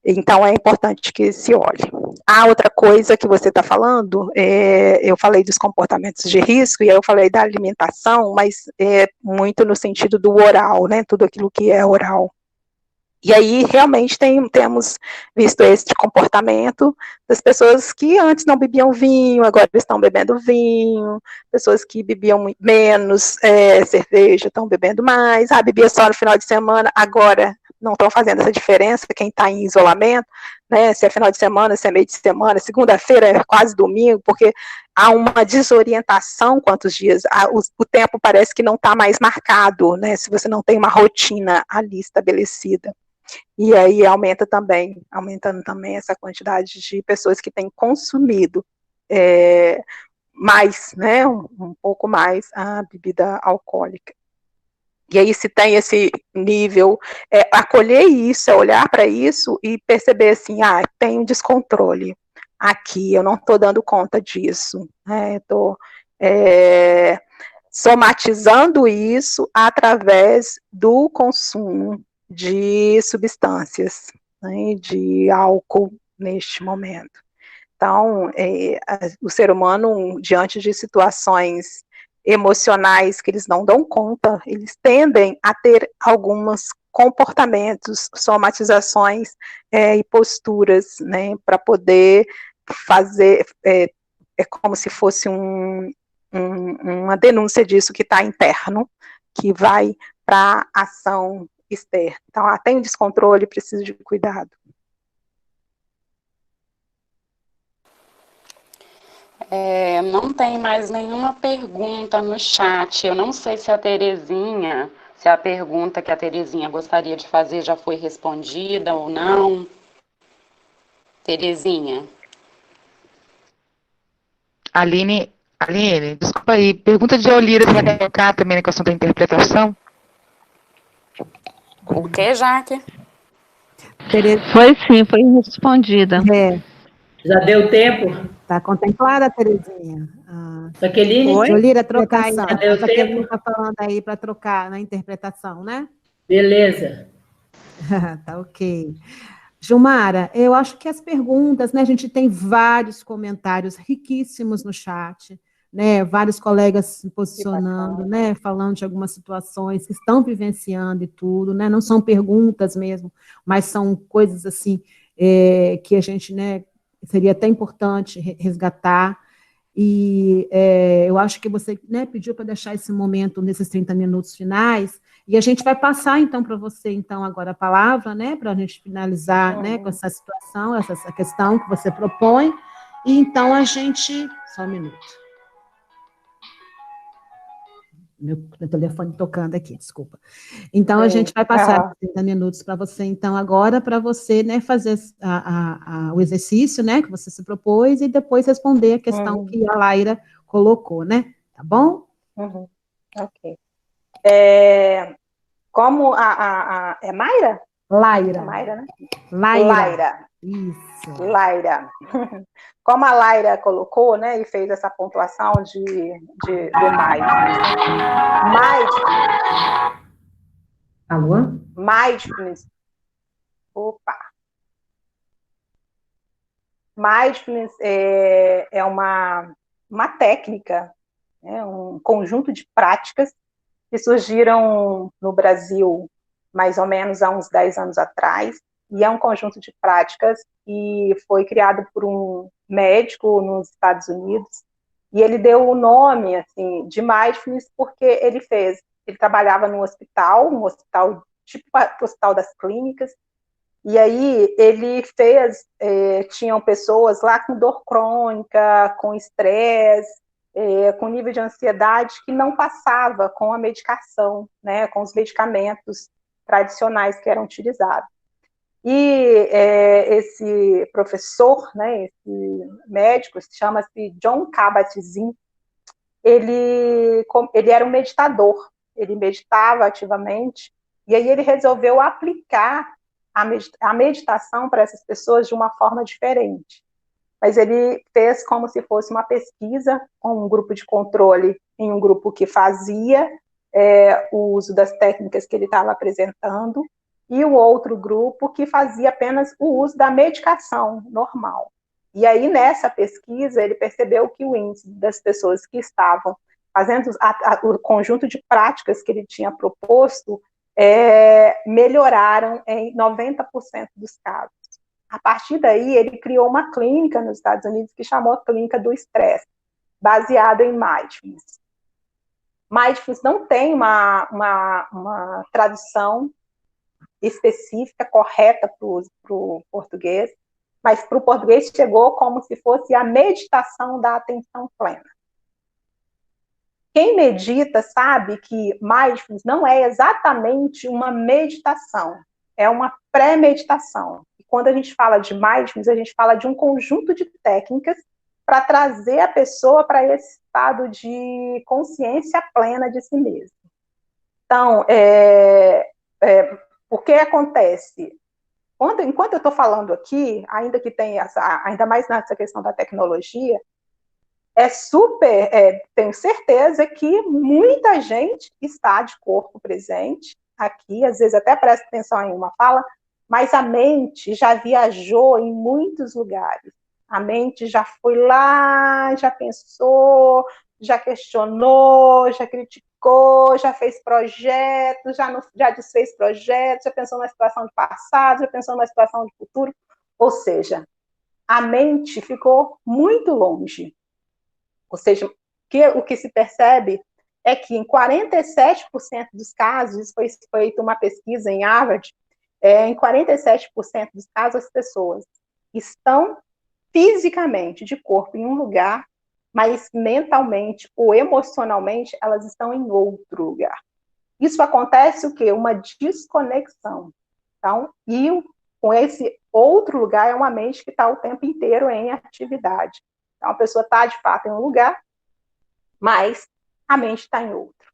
Então, é importante que se olhe. A outra coisa que você está falando, eu falei dos comportamentos de risco, e eu falei da alimentação, mas muito no sentido do oral, né? Tudo aquilo que é oral. E aí, realmente, temos visto esse comportamento das pessoas que antes não bebiam vinho, agora estão bebendo vinho, pessoas que bebiam menos cerveja, estão bebendo mais, bebia só no final de semana, agora não estão fazendo essa diferença, quem está em isolamento, né, se é final de semana, se é meio de semana, segunda-feira é quase domingo, porque há uma desorientação quantos dias, o tempo parece que não está mais marcado, né, se você não tem uma rotina ali estabelecida. E aí aumentando também essa quantidade de pessoas que têm consumido mais, né, um pouco mais a bebida alcoólica. E aí se tem esse nível, acolher isso, olhar para isso e perceber assim, tem um descontrole aqui, eu não estou dando conta disso, estou somatizando isso através do consumo de substâncias, né, de álcool neste momento. Então, o ser humano, diante de situações emocionais que eles não dão conta, eles tendem a ter alguns comportamentos, somatizações e posturas, né, para poder fazer, como se fosse uma denúncia disso que está interno, que vai para a ação externa. Então, tem um descontrole, precisa de cuidado. Não tem mais nenhuma pergunta no chat. Eu não sei se a Terezinha, se a pergunta que a Terezinha gostaria de fazer já foi respondida ou não. Terezinha. Aline, desculpa aí, pergunta de Olira, você vai colocar também na questão da interpretação? O que, Jaque? Foi sim, foi respondida. Já deu tempo? Está contemplada, Terezinha? Jaqueline? Jolira, trocação. Já deu A Jaqueline tempo? está falando aí para trocar na interpretação, né? Beleza. Tá ok. Gilmara, eu acho que as perguntas, né? A gente tem vários comentários riquíssimos no chat, né? Vários colegas se posicionando, né? Falando de algumas situações que estão vivenciando e tudo, né? Não são perguntas mesmo, mas são coisas assim que a gente, né? Seria até importante resgatar. E eu acho que você, né, pediu para deixar esse momento nesses 30 minutos finais, e a gente vai passar, então, para você, então, agora a palavra, né, para a gente finalizar, né, com essa situação, essa questão que você propõe, e então a gente... Só um minuto. Meu telefone tocando aqui, desculpa. Então, a gente vai passar 30 minutos para você, então, agora, para você, né, fazer o exercício, né, que você se propôs, e depois responder a questão que a Laira colocou, né? Tá bom? Ok. Como é Mayra? Laira. É Mayra, né? Laira. Isso. Laira. Como a Laira colocou, né, e fez essa pontuação do mindfulness. Alô? Mindfulness. Opa. Mindfulness é uma técnica, né, um conjunto de práticas que surgiram no Brasil mais ou menos há uns 10 anos atrás, e é um conjunto de práticas que foi criado por um médico nos Estados Unidos, e ele deu o nome assim, de Mindfulness porque ele trabalhava num hospital, tipo o Hospital das Clínicas, e aí ele tinham pessoas lá com dor crônica, com estresse, com nível de ansiedade que não passava com a medicação, né, com os medicamentos tradicionais que eram utilizados. E esse professor, né, esse médico, chama-se Jon Kabat-Zinn, ele era um meditador, ele meditava ativamente, e aí ele resolveu aplicar a meditação para essas pessoas de uma forma diferente. Mas ele fez como se fosse uma pesquisa com um grupo de controle em um grupo que fazia o uso das técnicas que ele estava apresentando, e o outro grupo que fazia apenas o uso da medicação normal. E aí, nessa pesquisa, ele percebeu que o índice das pessoas que estavam fazendo o conjunto de práticas que ele tinha proposto melhoraram em 90% dos casos. A partir daí, ele criou uma clínica nos Estados Unidos que chamou a Clínica do Estresse, baseada em Mindfulness. Mindfulness não tem uma tradução específica, correta para o português, mas para o português chegou como se fosse a meditação da atenção plena. Quem medita sabe que Mindfulness não é exatamente uma meditação, é uma pré-meditação. E quando a gente fala de Mindfulness, a gente fala de um conjunto de técnicas para trazer a pessoa para esse estado de consciência plena de si mesma. Então, o que acontece? Enquanto eu estou falando aqui, ainda que tenha ainda mais nessa questão da tecnologia, tenho certeza que muita gente está de corpo presente aqui, às vezes até presta atenção em uma fala, mas a mente já viajou em muitos lugares. A mente já foi lá, já pensou, já questionou, já criticou, já fez projetos, já desfez projetos, já pensou na situação do passado, já pensou na situação do futuro. Ou seja, a mente ficou muito longe. Ou seja, o que se percebe é que em 47% dos casos, foi feita uma pesquisa em Harvard, em 47% dos casos as pessoas estão fisicamente de corpo em um lugar, mas mentalmente ou emocionalmente elas estão em outro lugar. Isso acontece o quê? Uma desconexão. Então, e com esse outro lugar é uma mente que está o tempo inteiro em atividade. Então, a pessoa está, de fato, em um lugar, mas a mente está em outro.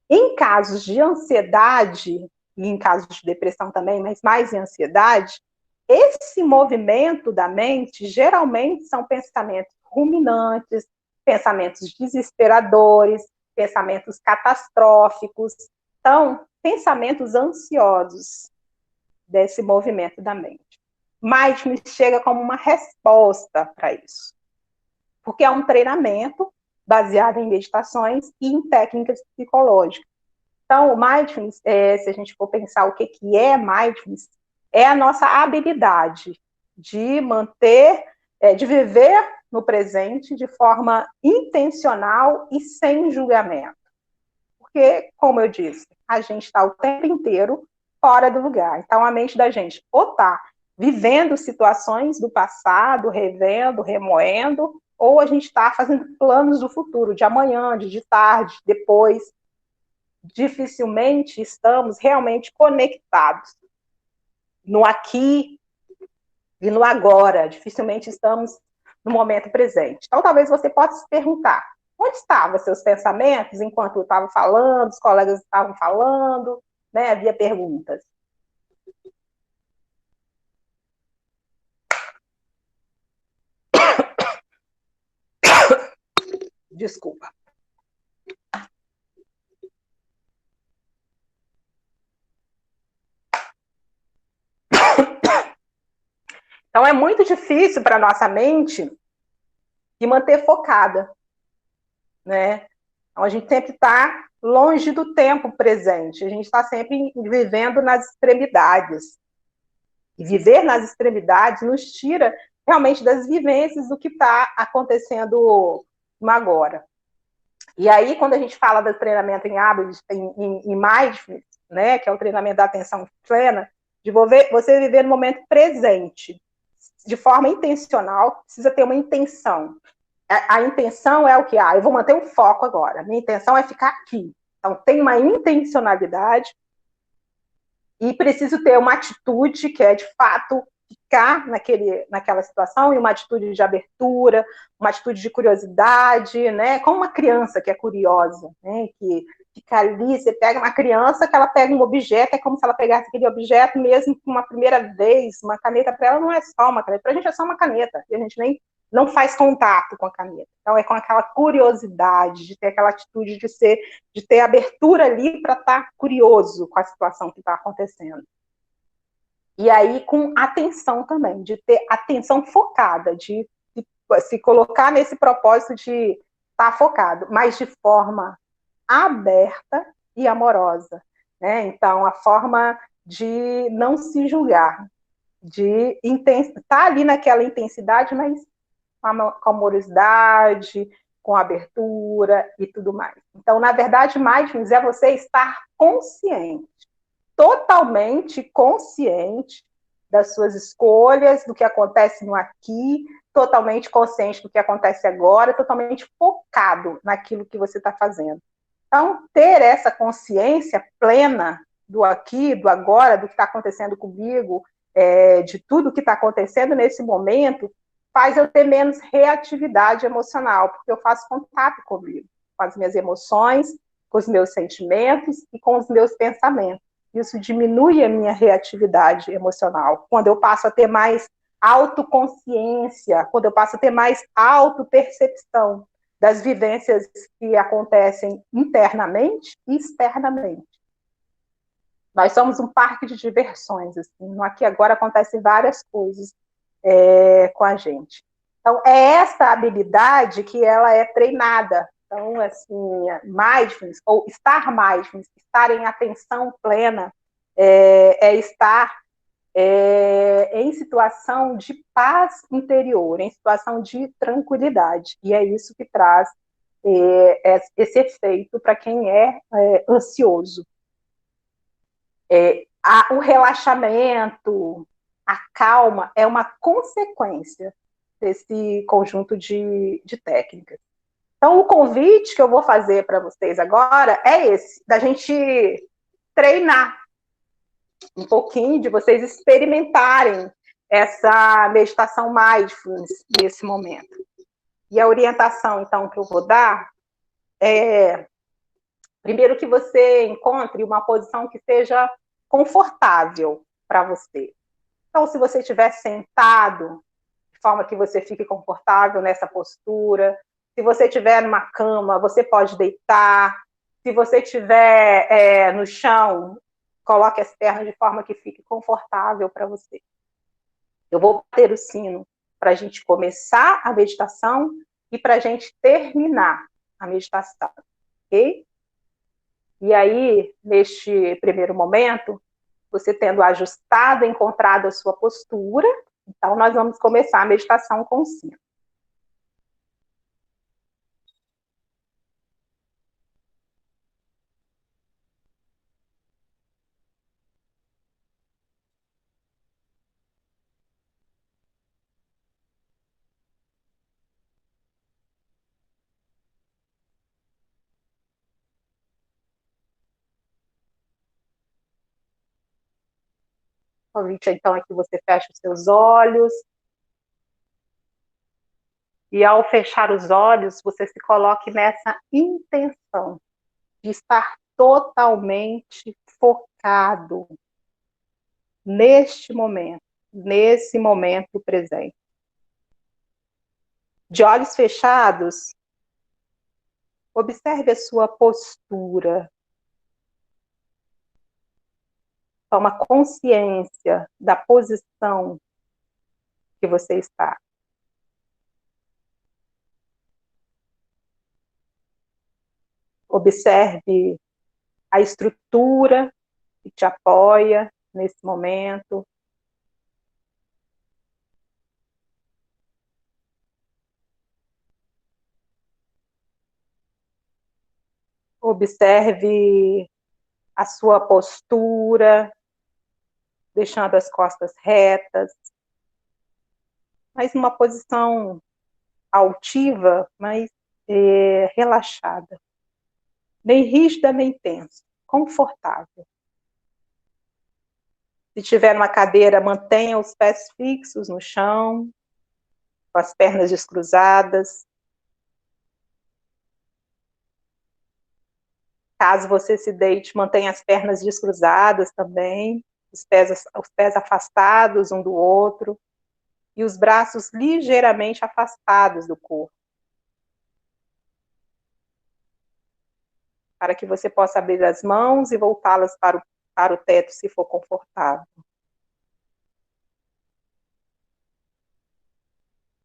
Em casos de ansiedade, e em casos de depressão também, mas mais em ansiedade, esse movimento da mente geralmente são pensamentos ruminantes, pensamentos desesperadores, pensamentos catastróficos. Então, pensamentos ansiosos desse movimento da mente. Mindfulness chega como uma resposta para isso. Porque é um treinamento baseado em meditações e em técnicas psicológicas. Então, o Mindfulness, se a gente for pensar o que é Mindfulness, é a nossa habilidade de manter, de viver no presente de forma intencional e sem julgamento. Porque, como eu disse, a gente está o tempo inteiro fora do lugar. Então, a mente da gente ou está vivendo situações do passado, revendo, remoendo, ou a gente está fazendo planos do futuro, de amanhã, de tarde, depois. Dificilmente estamos realmente conectados no aqui e no agora. Dificilmente estamos no momento presente. Então, talvez você possa se perguntar, onde estavam seus pensamentos enquanto eu estava falando, os colegas estavam falando, né? Havia perguntas. Desculpa. Então, é muito difícil para a nossa mente de manter focada, né? Então, a gente sempre está longe do tempo presente, a gente está sempre vivendo nas extremidades. E viver nas extremidades nos tira realmente das vivências do que está acontecendo no agora. E aí, quando a gente fala do treinamento em hábitos, em Mindfulness, né, que é o treinamento da atenção plena, de você viver no momento presente, de forma intencional, precisa ter uma intenção. A intenção é o que? Eu vou manter um foco agora. Minha intenção é ficar aqui. Então, tem uma intencionalidade e preciso ter uma atitude que é, de fato, ficar naquela situação, e uma atitude de abertura, uma atitude de curiosidade, né? Como uma criança que é curiosa, né? Que fica ali, você pega uma criança que ela pega um objeto, é como se ela pegasse aquele objeto mesmo que uma primeira vez, uma caneta para ela não é só uma caneta, para a gente é só uma caneta, e a gente nem não faz contato com a caneta. Então é com aquela curiosidade, de ter aquela atitude de ter abertura ali para estar curioso com a situação que está acontecendo. E aí com atenção também, de ter atenção focada, de se colocar nesse propósito de estar focado, mas de forma aberta e amorosa, né? Então, a forma de não se julgar, de estar ali naquela intensidade, mas com amorosidade, com abertura e tudo mais. Então, na verdade, mindfulness é você estar consciente, totalmente consciente das suas escolhas, do que acontece no aqui, totalmente consciente do que acontece agora, totalmente focado naquilo que você está fazendo. Então, ter essa consciência plena do aqui, do agora, do que está acontecendo comigo, de tudo que está acontecendo nesse momento, faz eu ter menos reatividade emocional, porque eu faço contato comigo, com as minhas emoções, com os meus sentimentos e com os meus pensamentos. Isso diminui a minha reatividade emocional. Quando eu passo a ter mais autoconsciência, quando eu passo a ter mais autopercepção das vivências que acontecem internamente e externamente. Nós somos um parque de diversões, assim, no aqui e agora acontecem várias coisas com a gente. Então, é essa habilidade que ela é treinada. Então, assim, mindfulness, ou estar mindfulness, estar em atenção plena, estar em situação de paz interior, em situação de tranquilidade. E é isso que traz esse efeito para quem é ansioso. O relaxamento, a calma, é uma consequência desse conjunto de técnicas. Então, o convite que eu vou fazer para vocês agora é esse, da gente treinar um pouquinho, de vocês experimentarem essa meditação mindfulness nesse momento. E a orientação, então, que eu vou dar é, primeiro, que você encontre uma posição que seja confortável para você. Então, se você estiver sentado, de forma que você fique confortável nessa postura. Se você estiver numa cama, você pode deitar. Se você estiver no chão, coloque as pernas de forma que fique confortável para você. Eu vou bater o sino para a gente começar a meditação e para a gente terminar a meditação, ok? E aí, neste primeiro momento, você tendo ajustado, encontrado a sua postura, então nós vamos começar a meditação com o sino. O convite, então, é que você feche os seus olhos. E ao fechar os olhos, você se coloque nessa intenção de estar totalmente focado neste momento, nesse momento presente. De olhos fechados, observe a sua postura. Toma consciência da posição que você está. Observe a estrutura que te apoia nesse momento. Observe a sua postura, deixando as costas retas, mas numa posição altiva, mas relaxada. Nem rígida, nem tensa, confortável. Se tiver numa cadeira, mantenha os pés fixos no chão, com as pernas descruzadas. Caso você se deite, mantenha as pernas descruzadas também, os pés afastados um do outro, e os braços ligeiramente afastados do corpo, para que você possa abrir as mãos e voltá-las para o teto, se for confortável.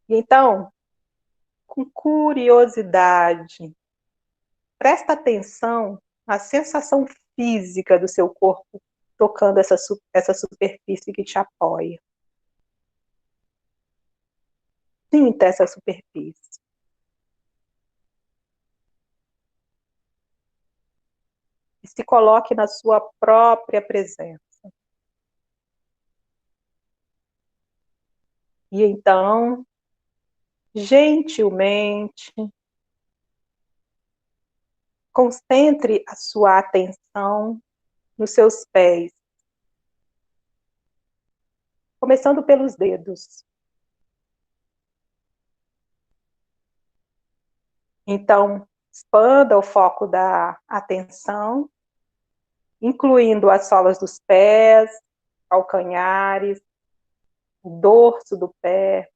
E então, com curiosidade, presta atenção na sensação física do seu corpo tocando essa superfície que te apoia. Sinta essa superfície. E se coloque na sua própria presença. E então, gentilmente, concentre a sua atenção nos seus pés, começando pelos dedos. Então, expanda o foco da atenção, incluindo as solas dos pés, calcanhares, o dorso do pé,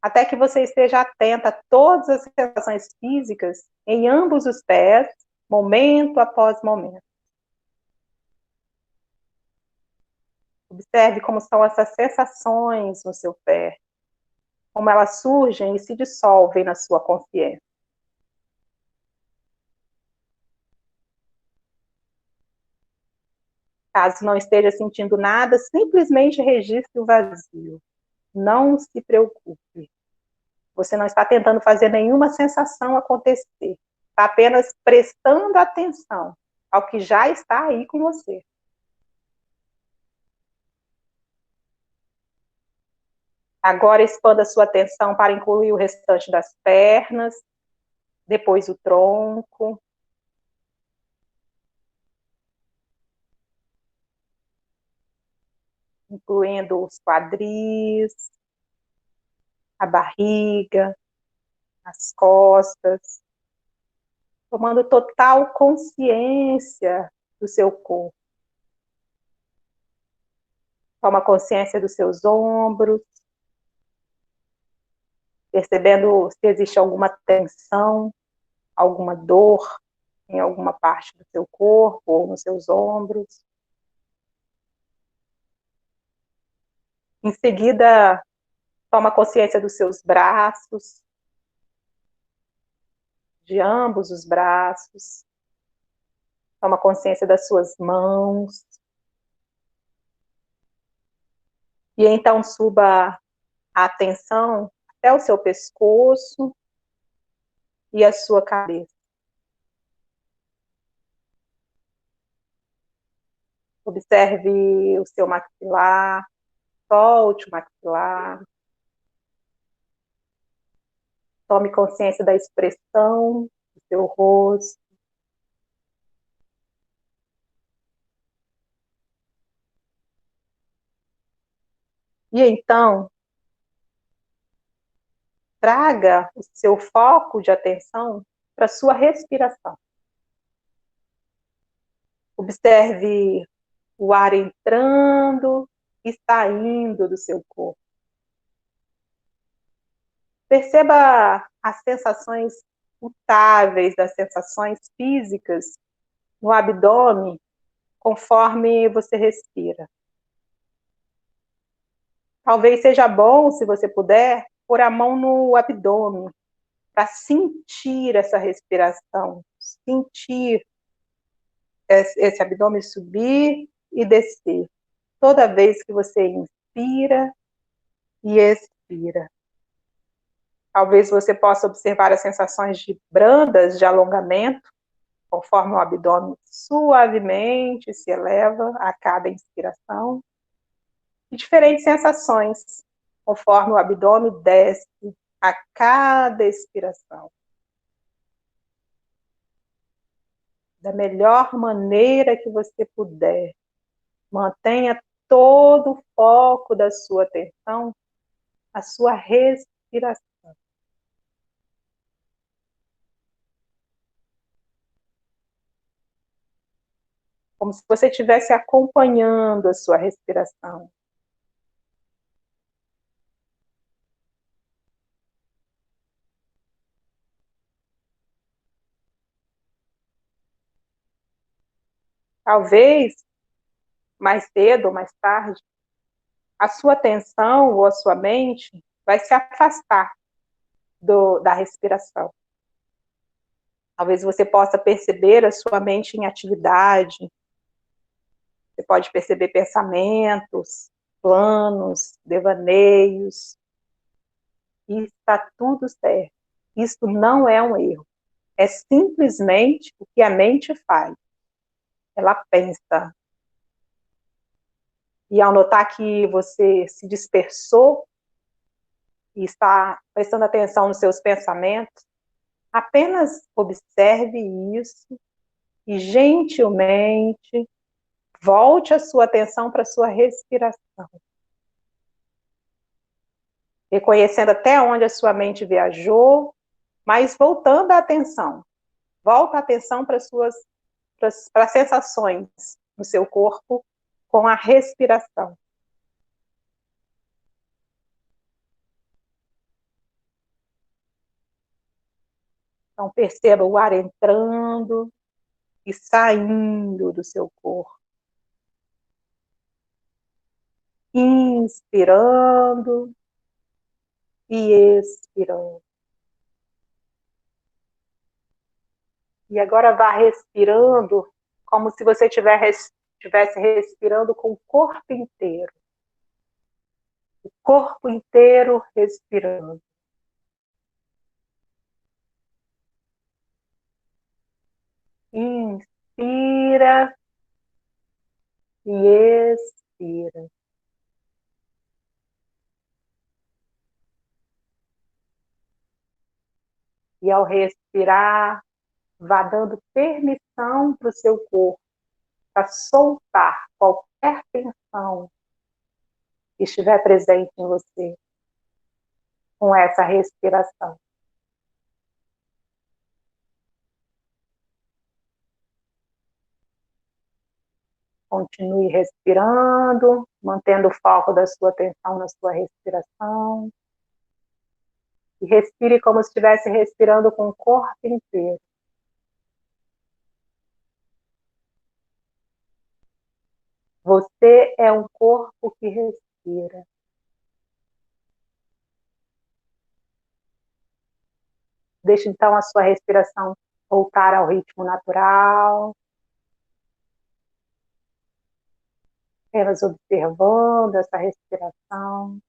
até que você esteja atenta a todas as sensações físicas em ambos os pés, momento após momento. Observe como são essas sensações no seu pé, como elas surgem e se dissolvem na sua consciência. Caso não esteja sentindo nada, simplesmente registre o vazio. Não se preocupe. Você não está tentando fazer nenhuma sensação acontecer. Está apenas prestando atenção ao que já está aí com você. Agora expanda sua atenção para incluir o restante das pernas, depois o tronco. Incluindo os quadris, a barriga, as costas, tomando total consciência do seu corpo. Toma consciência dos seus ombros, percebendo se existe alguma tensão, alguma dor em alguma parte do seu corpo ou nos seus ombros. Em seguida, toma consciência dos seus braços, de ambos os braços. Toma consciência das suas mãos. E então suba a atenção até o seu pescoço e a sua cabeça. Observe o seu maxilar, solte o maxilar. Tome consciência da expressão do seu rosto. E então, traga o seu foco de atenção para a sua respiração. Observe o ar entrando e saindo do seu corpo. Perceba as sensações mutáveis das sensações físicas no abdômen conforme você respira. Talvez seja bom, se você puder, pôr a mão no abdômen para sentir essa respiração, sentir esse abdômen subir e descer. Toda vez que você inspira e expira. Talvez você possa observar as sensações brandas de alongamento, conforme o abdômen suavemente se eleva a cada inspiração. E diferentes sensações, conforme o abdômen desce a cada expiração. Da melhor maneira que você puder, mantenha todo o foco da sua atenção, a sua respiração. como se você estivesse acompanhando a sua respiração. Talvez, mais cedo ou mais tarde, a sua atenção ou a sua mente vai se afastar da respiração. Talvez você possa perceber a sua mente em atividade, você pode perceber pensamentos, planos, devaneios, e está tudo certo. Isso não é um erro, é simplesmente o que a mente faz. Ela pensa. E ao notar que você se dispersou e está prestando atenção nos seus pensamentos, apenas observe isso e gentilmente volte a sua atenção para a sua respiração. Reconhecendo até onde a sua mente viajou, mas voltando a atenção. Volta a atenção para as sensações no seu corpo com a respiração. Então perceba o ar entrando e saindo do seu corpo. Inspirando e expirando. E agora vá respirando como se você estivesse respirando com o corpo inteiro. O corpo inteiro respirando. Inspira e expira. E ao respirar, vá dando permissão para o seu corpo para soltar qualquer tensão que estiver presente em você com essa respiração. Continue respirando, mantendo o foco da sua atenção na sua respiração. E respire como se estivesse respirando com o corpo inteiro. Você é um corpo que respira. Deixe então a sua respiração voltar ao ritmo natural. Apenas observando essa respiração.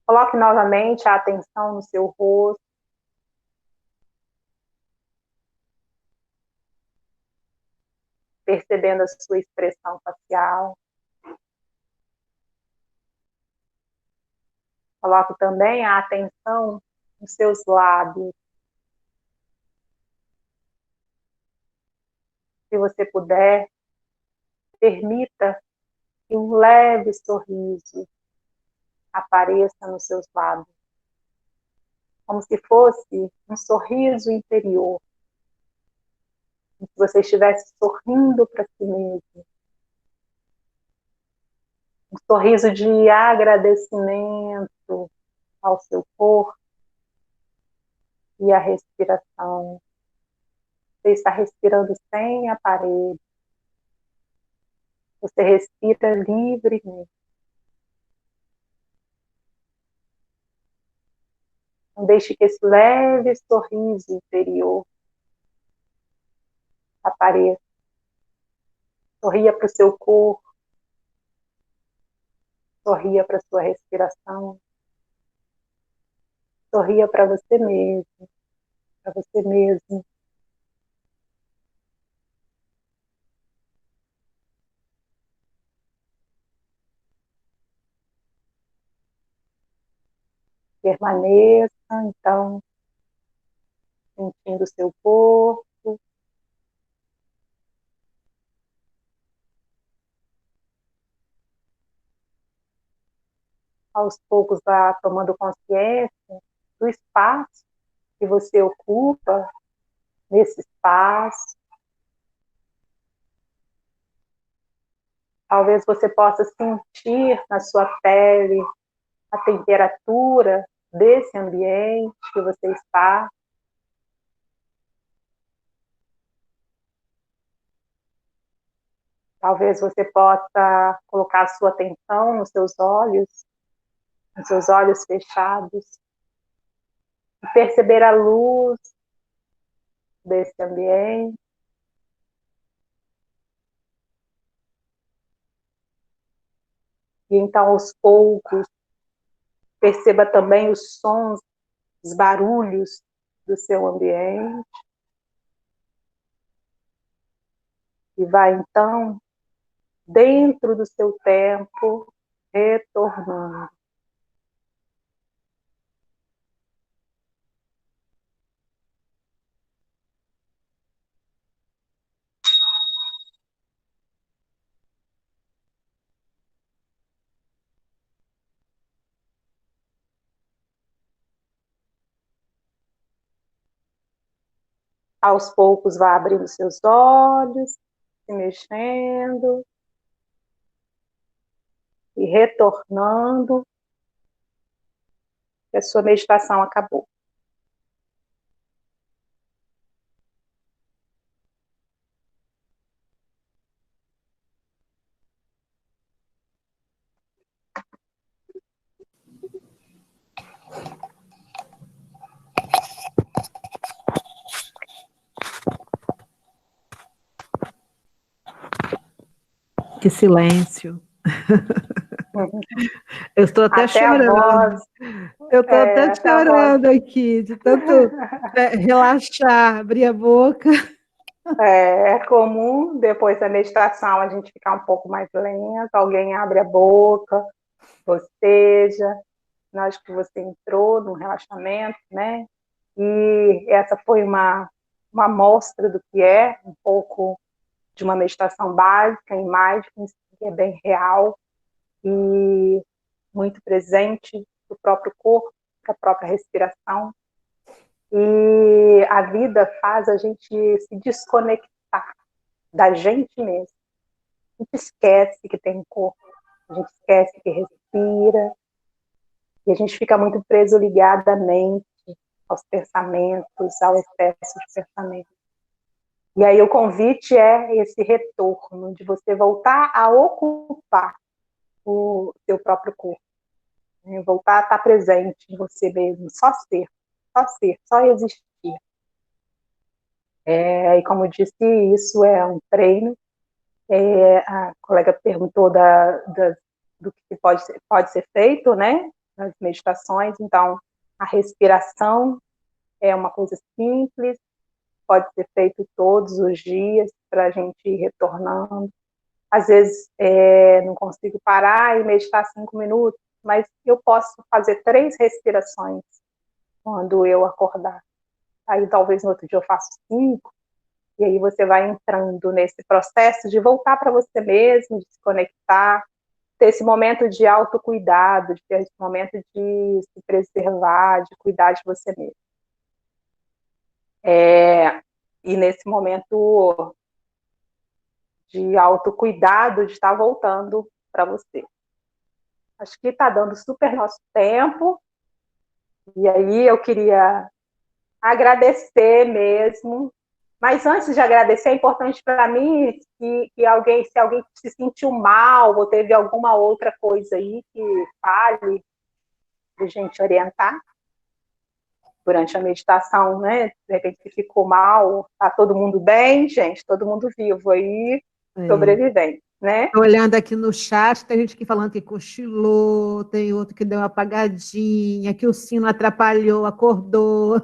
Coloque novamente a atenção no seu rosto. Percebendo a sua expressão facial. Coloque também a atenção nos seus lábios. Se você puder, permita que um leve sorriso apareça nos seus lábios. Como se fosse um sorriso interior. Como se você estivesse sorrindo para si mesmo. Um sorriso de agradecimento ao seu corpo e à respiração. Você está respirando sem aparelho. Você respira livremente. Não deixe que esse leve sorriso interior apareça. Sorria para o seu corpo. Sorria para a sua respiração. Sorria para você mesmo. Para você mesmo. Permaneça, então, sentindo o seu corpo. Aos poucos vá tomando consciência do espaço que você ocupa nesse espaço. Talvez você possa sentir na sua pele a temperatura desse ambiente que você está. Talvez você possa colocar a sua atenção nos seus olhos fechados, e perceber a luz desse ambiente. E então, aos poucos, perceba também os sons, os barulhos do seu ambiente. E vai, então, dentro do seu tempo, retornando. Aos poucos, vá abrindo seus olhos, se mexendo e retornando, que a sua meditação acabou. Que silêncio. Eu estou até chorando. Eu estou até chorando aqui, de tanto relaxar, abrir a boca. É comum, depois da meditação, a gente ficar um pouco mais lento, alguém abre a boca, boceja, acho que você entrou num relaxamento, né? E essa foi uma amostra do que é um pouco de uma meditação básica em mindfulness, que é bem real e muito presente do próprio corpo, da própria respiração. E a vida faz a gente se desconectar da gente mesmo. A gente esquece que tem um corpo, a gente esquece que respira, e a gente fica muito preso, ligado à mente, aos pensamentos, ao excesso de pensamento. E aí o convite é esse retorno, de você voltar a ocupar o seu próprio corpo, né? Voltar a estar presente em você mesmo, só ser, só existir. E como eu disse, isso é um treino. A colega perguntou do que pode ser feito, né, nas meditações. Então, a respiração é uma coisa simples, pode ser feito todos os dias para a gente ir retornando. Às vezes não consigo parar e meditar 5 minutos, mas eu posso fazer 3 respirações quando eu acordar. Aí talvez no outro dia eu faço 5, e aí você vai entrando nesse processo de voltar para você mesmo, de se conectar, ter esse momento de autocuidado, de ter esse momento de se preservar, de cuidar de você mesmo. E nesse momento de autocuidado, de estar voltando para você. Acho que está dando super nosso tempo, e aí eu queria agradecer mesmo. Mas antes de agradecer, é importante para mim que se alguém se sentiu mal ou teve alguma outra coisa aí que fale, de a gente orientar durante a meditação, né? De repente que ficou mal, tá todo mundo bem, gente, todo mundo vivo aí, sobrevivendo, né? Olhando aqui no chat, tem gente que falando que cochilou, tem outro que deu uma apagadinha, que o sino atrapalhou, acordou.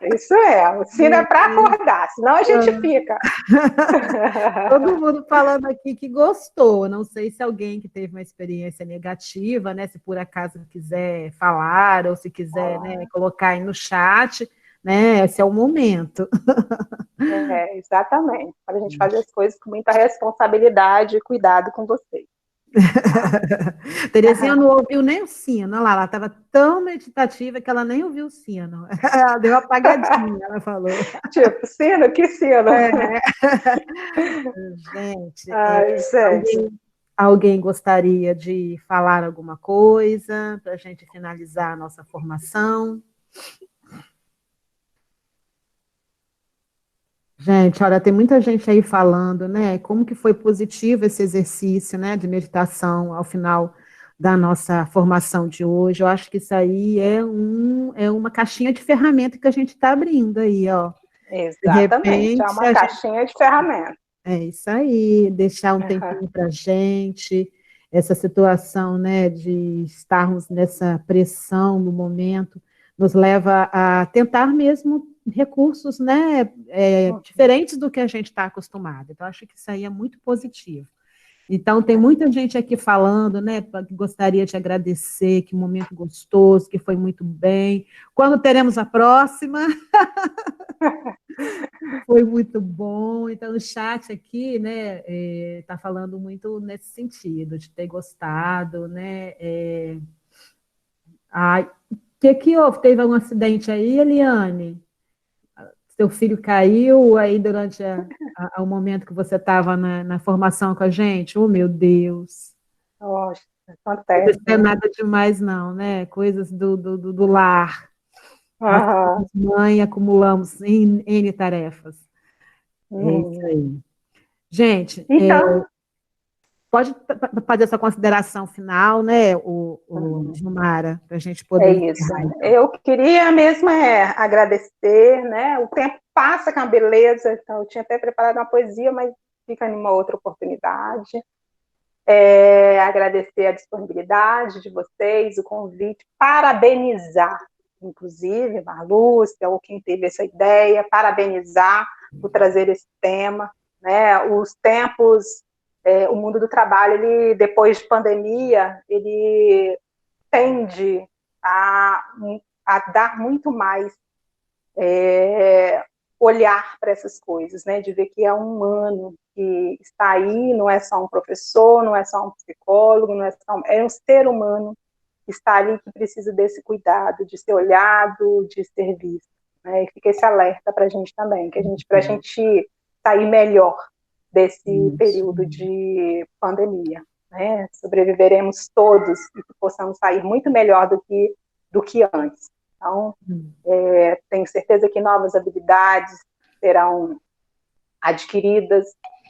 Isso o sino é para acordar, senão a gente fica. Todo mundo falando aqui que gostou. Não sei se alguém que teve uma experiência negativa, né, se por acaso quiser falar, ou se quiser né, colocar aí no chat, né, esse é o momento. Exatamente. Para a gente fazer as coisas com muita responsabilidade e cuidado com vocês. Terezinha não ouviu nem o sino, olha lá, ela estava tão meditativa que ela nem ouviu o sino. Ela deu apagadinha, ela falou. Tipo, sino? Que sino? Gente, Ai, gente. alguém gostaria de falar alguma coisa para a gente finalizar a nossa formação? Gente, olha, tem muita gente aí falando, né, como que foi positivo esse exercício, né, de meditação ao final da nossa formação de hoje. Eu acho que isso aí é uma caixinha de ferramenta que a gente está abrindo aí, ó. Exatamente, é uma caixinha de ferramenta. É isso aí, deixar um tempinho para a gente, essa situação, né, de estarmos nessa pressão no momento, nos leva a tentar mesmo recursos, né, diferentes do que a gente está acostumado. Então, acho que isso aí é muito positivo. Então, tem muita gente aqui falando, né, que gostaria de agradecer, que momento gostoso, que foi muito bem. Quando teremos a próxima? Foi muito bom. Então, o chat aqui, né, está falando muito nesse sentido, de ter gostado, né. O que houve? Teve um acidente aí, Eliane? Seu filho caiu aí durante o momento que você estava na formação com a gente? Oh, meu Deus. Nossa, acontece. Não é nada demais, não, né? Coisas do lar. Nós somos mãe, acumulamos N tarefas. É isso aí. Gente, então, pode fazer essa consideração final, né, Gilmara, para a gente poder... É isso. Eu queria mesmo agradecer, né? O tempo passa com a beleza, então eu tinha até preparado uma poesia, mas fica em uma outra oportunidade. Agradecer a disponibilidade de vocês, o convite, parabenizar, inclusive, Marlúcia, ou quem teve essa ideia, parabenizar por trazer esse tema, né? Os tempos, o mundo do trabalho, ele, depois de pandemia, ele tende a dar muito mais olhar para essas coisas, né? De ver que é um humano que está aí, não é só um professor, não é só um psicólogo, não é só é um ser humano que está ali, que precisa desse cuidado, de ser olhado, de ser visto, né? E fica esse alerta para a gente também, para a gente sair melhor desse período de pandemia, né? Sobreviveremos todos e que possamos sair muito melhor do que antes. Então, tenho certeza que novas habilidades serão adquiridas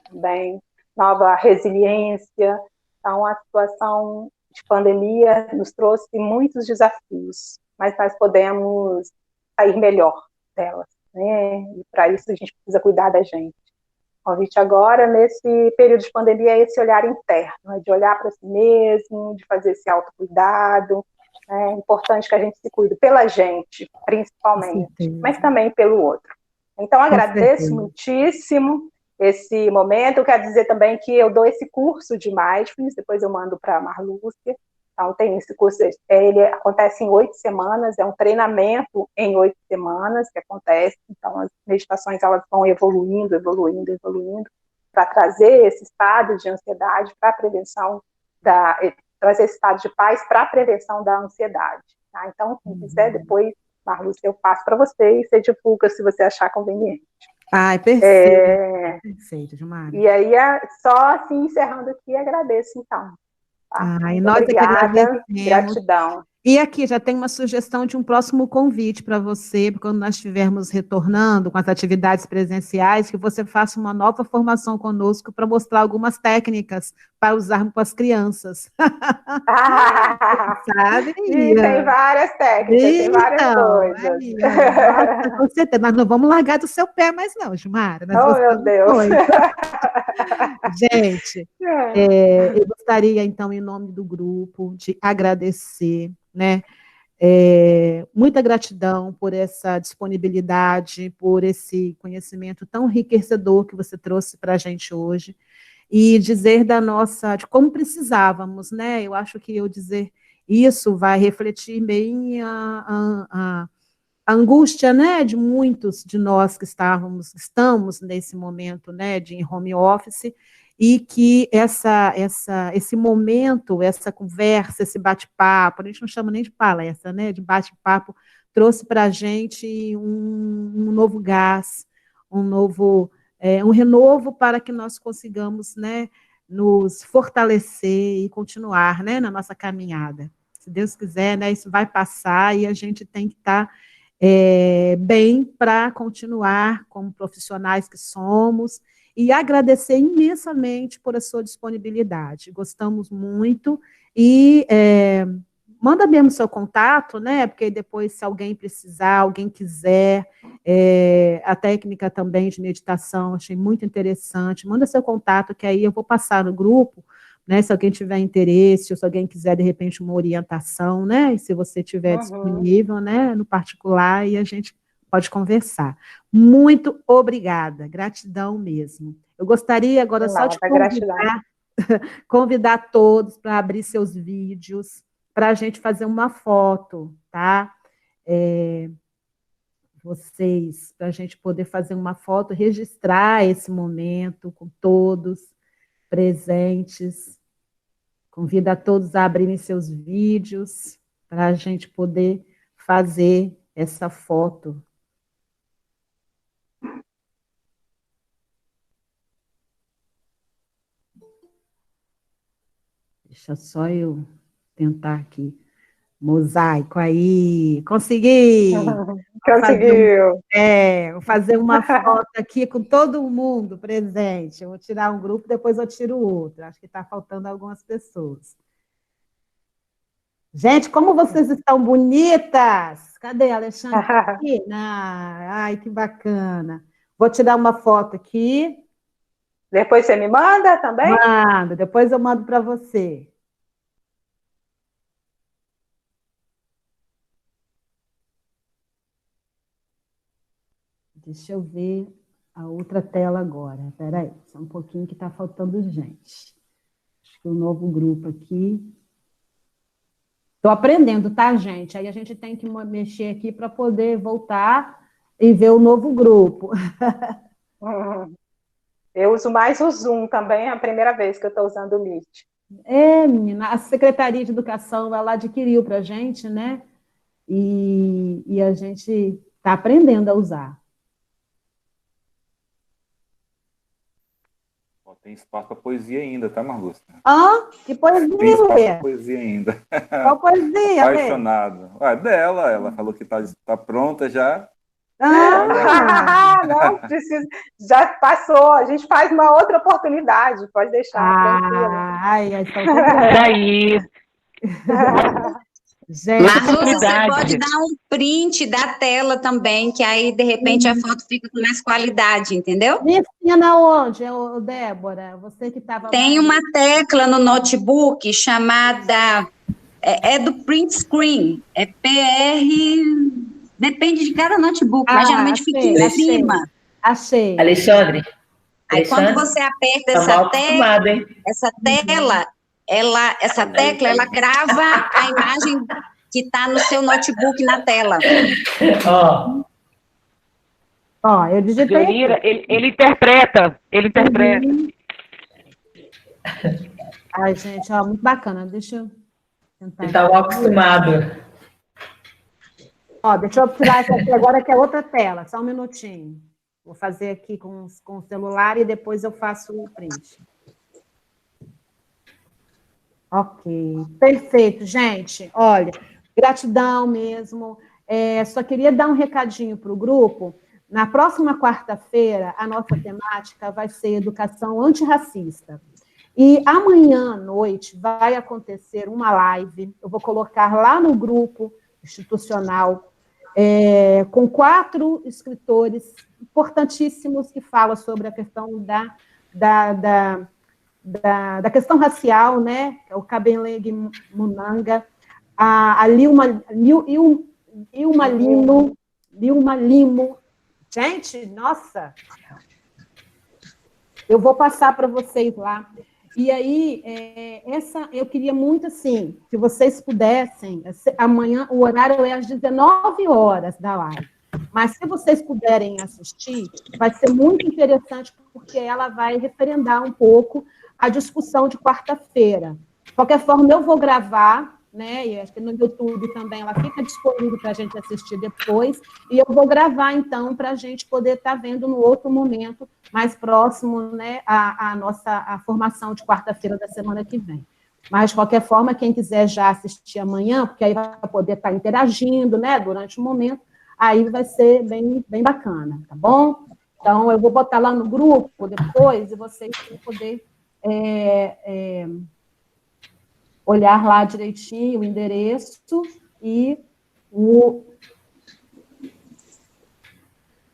também, nova resiliência. Então, a situação de pandemia nos trouxe muitos desafios, mas nós podemos sair melhor delas, né? E para isso a gente precisa cuidar da gente. O convite agora, nesse período de pandemia, é esse olhar interno, né? De olhar para si mesmo, de fazer esse autocuidado. É importante que a gente se cuide pela gente, principalmente, mas também pelo outro. Então, agradeço muitíssimo esse momento. Eu quero dizer também que eu dou esse curso de Mindfulness, depois eu mando para a Marlúcia. Então, tem esse curso, ele acontece em 8 semanas, é um treinamento em 8 semanas que acontece. Então, as meditações elas vão evoluindo, para trazer esse estado de ansiedade para a prevenção trazer esse estado de paz para a prevenção da ansiedade. Tá? Então, quem quiser, depois, Marlúcia, eu passo para você e você divulga se você achar conveniente. Ai, perfeito. Perfeito, Gilmara. E aí, só assim, encerrando aqui, agradeço, então. Tá? Ai, nós obrigada, gratidão. E aqui já tem uma sugestão de um próximo convite para você, quando nós estivermos retornando com as atividades presenciais, que você faça uma nova formação conosco para mostrar algumas técnicas para usar com as crianças. Sabe? E tem várias técnicas, tem várias coisas. Nossa, com certeza. Nós não vamos largar do seu pé mais não, Gilmara. Oh, meu Deus. Gente, eu gostaria, então, em nome do grupo, de agradecer, né? Muita gratidão por essa disponibilidade, por esse conhecimento tão enriquecedor que você trouxe para a gente hoje, e dizer de como precisávamos, né? Eu acho que eu dizer isso vai refletir bem a angústia, né, de muitos de nós que estamos nesse momento, né, de home office, e que esse momento, essa conversa, esse bate-papo, a gente não chama nem de palestra, né, de bate-papo, trouxe para a gente um novo gás, um renovo para que nós consigamos, né, nos fortalecer e continuar, né, na nossa caminhada. Se Deus quiser, né, isso vai passar e a gente tem que estar bem para continuar como profissionais que somos e agradecer imensamente por a sua disponibilidade. Gostamos muito e manda mesmo seu contato, né? Porque depois, se alguém precisar, alguém quiser, a técnica também de meditação, achei muito interessante. Manda seu contato, que aí eu vou passar no grupo, né? Se alguém tiver interesse, ou se alguém quiser, de repente, uma orientação, né? E se você tiver disponível, né? No particular, e a gente pode conversar. Muito obrigada, gratidão mesmo. Eu gostaria agora só de convidar todos para abrir seus vídeos, para a gente fazer uma foto, tá? Vocês, para a gente poder fazer uma foto, registrar esse momento com todos presentes. Convido a todos a abrirem seus vídeos, para a gente poder fazer essa foto. Deixa só eu tentar aqui. Mosaico aí. Consegui! Conseguiu! Vou fazer uma foto aqui com todo mundo presente. Eu vou tirar um grupo, depois eu tiro o outro. Acho que está faltando algumas pessoas. Gente, como vocês estão bonitas! Cadê a Alexandre? Aqui? Ai, que bacana. Vou tirar uma foto aqui. Depois você me manda também? Mando, depois eu mando para você. Deixa eu ver a outra tela agora. Espera aí, só um pouquinho que está faltando gente. Acho que o novo grupo aqui. Estou aprendendo, tá, gente? Aí a gente tem que mexer aqui para poder voltar e ver o novo grupo. Eu uso mais o Zoom também, é a primeira vez que eu estou usando o Meet. Menina, a Secretaria de Educação, ela adquiriu para a gente, né? E a gente está aprendendo a usar. Tem espaço para poesia ainda, tá, Marluce? Que poesia? Tem espaço para poesia ainda. Qual poesia? Apaixonado. Dela, ela falou que tá pronta já. Não precisa, já passou, a gente faz uma outra oportunidade, pode deixar tranquilo. Então, aí. Marluce, você pode dar um print da tela também, que aí, de repente, a foto fica com mais qualidade, entendeu? Me ensina onde, Débora? Você que estava... Tem uma tecla no notebook chamada... É do print screen. É PR... Depende de cada notebook, mas geralmente fica em cima. Achei. Alexandre. Aí, quando você aperta essa tela... essa tecla, ela grava a imagem que está no seu notebook na tela. Eu digitei. Janira, ele interpreta. Ai, gente, muito bacana. Deixa eu tentar. Ele estava acostumado. Deixa eu tirar essa aqui agora, que é outra tela. Só um minutinho. Vou fazer aqui com o celular e depois eu faço o print. Ok, perfeito, gente. Olha, gratidão mesmo. Só queria dar um recadinho para o grupo. Na próxima quarta-feira, a nossa temática vai ser educação antirracista. E amanhã à noite vai acontecer uma live, eu vou colocar lá no grupo institucional, com 4 escritores importantíssimos que falam sobre a questão da questão racial, né? O Kabenleg Munanga, a Lilma Limo. Gente, nossa! Eu vou passar para vocês lá. E aí, eu queria muito, assim, se vocês pudessem, amanhã, o horário é às 19 horas da live. Mas se vocês puderem assistir, vai ser muito interessante, porque ela vai referendar um pouco a discussão de quarta-feira. De qualquer forma, eu vou gravar, né? E acho que no YouTube também ela fica disponível para a gente assistir depois, e eu vou gravar, então, para a gente poder estar vendo no outro momento, mais próximo, né, a formação de quarta-feira da semana que vem. Mas, de qualquer forma, quem quiser já assistir amanhã, porque aí vai poder estar interagindo, né, durante o momento, aí vai ser bem, bem bacana, tá bom? Então, eu vou botar lá no grupo depois, e vocês vão poder olhar lá direitinho o endereço e o...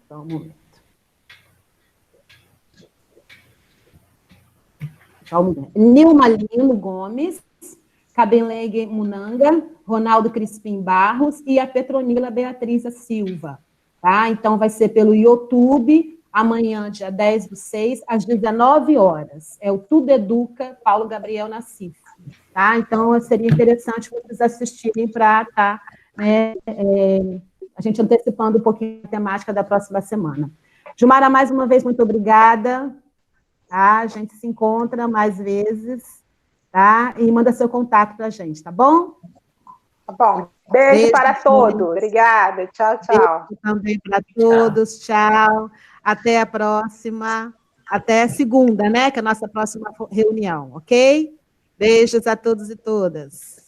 Só um momento. Nilma Lino Gomes, Cabenleg Munanga, Ronaldo Crispim Barros e a Petronila Beatriz Silva. Tá? Então, vai ser pelo YouTube, amanhã, dia 10/6, às 19 horas. É o Tudo Educa, Paulo Gabriel Nassif. Tá? Então, seria interessante vocês assistirem para estar, né, a gente antecipando um pouquinho a temática da próxima semana. Gilmara, mais uma vez, muito obrigada. Tá? A gente se encontra mais vezes, tá? E manda seu contato para a gente, tá bom? Tá bom. Beijo para todos. Obrigada. Tchau, tchau. Beijo também para todos. Tchau. Até a próxima. Até segunda, né? Que é a nossa próxima reunião, ok? Beijos a todos e todas.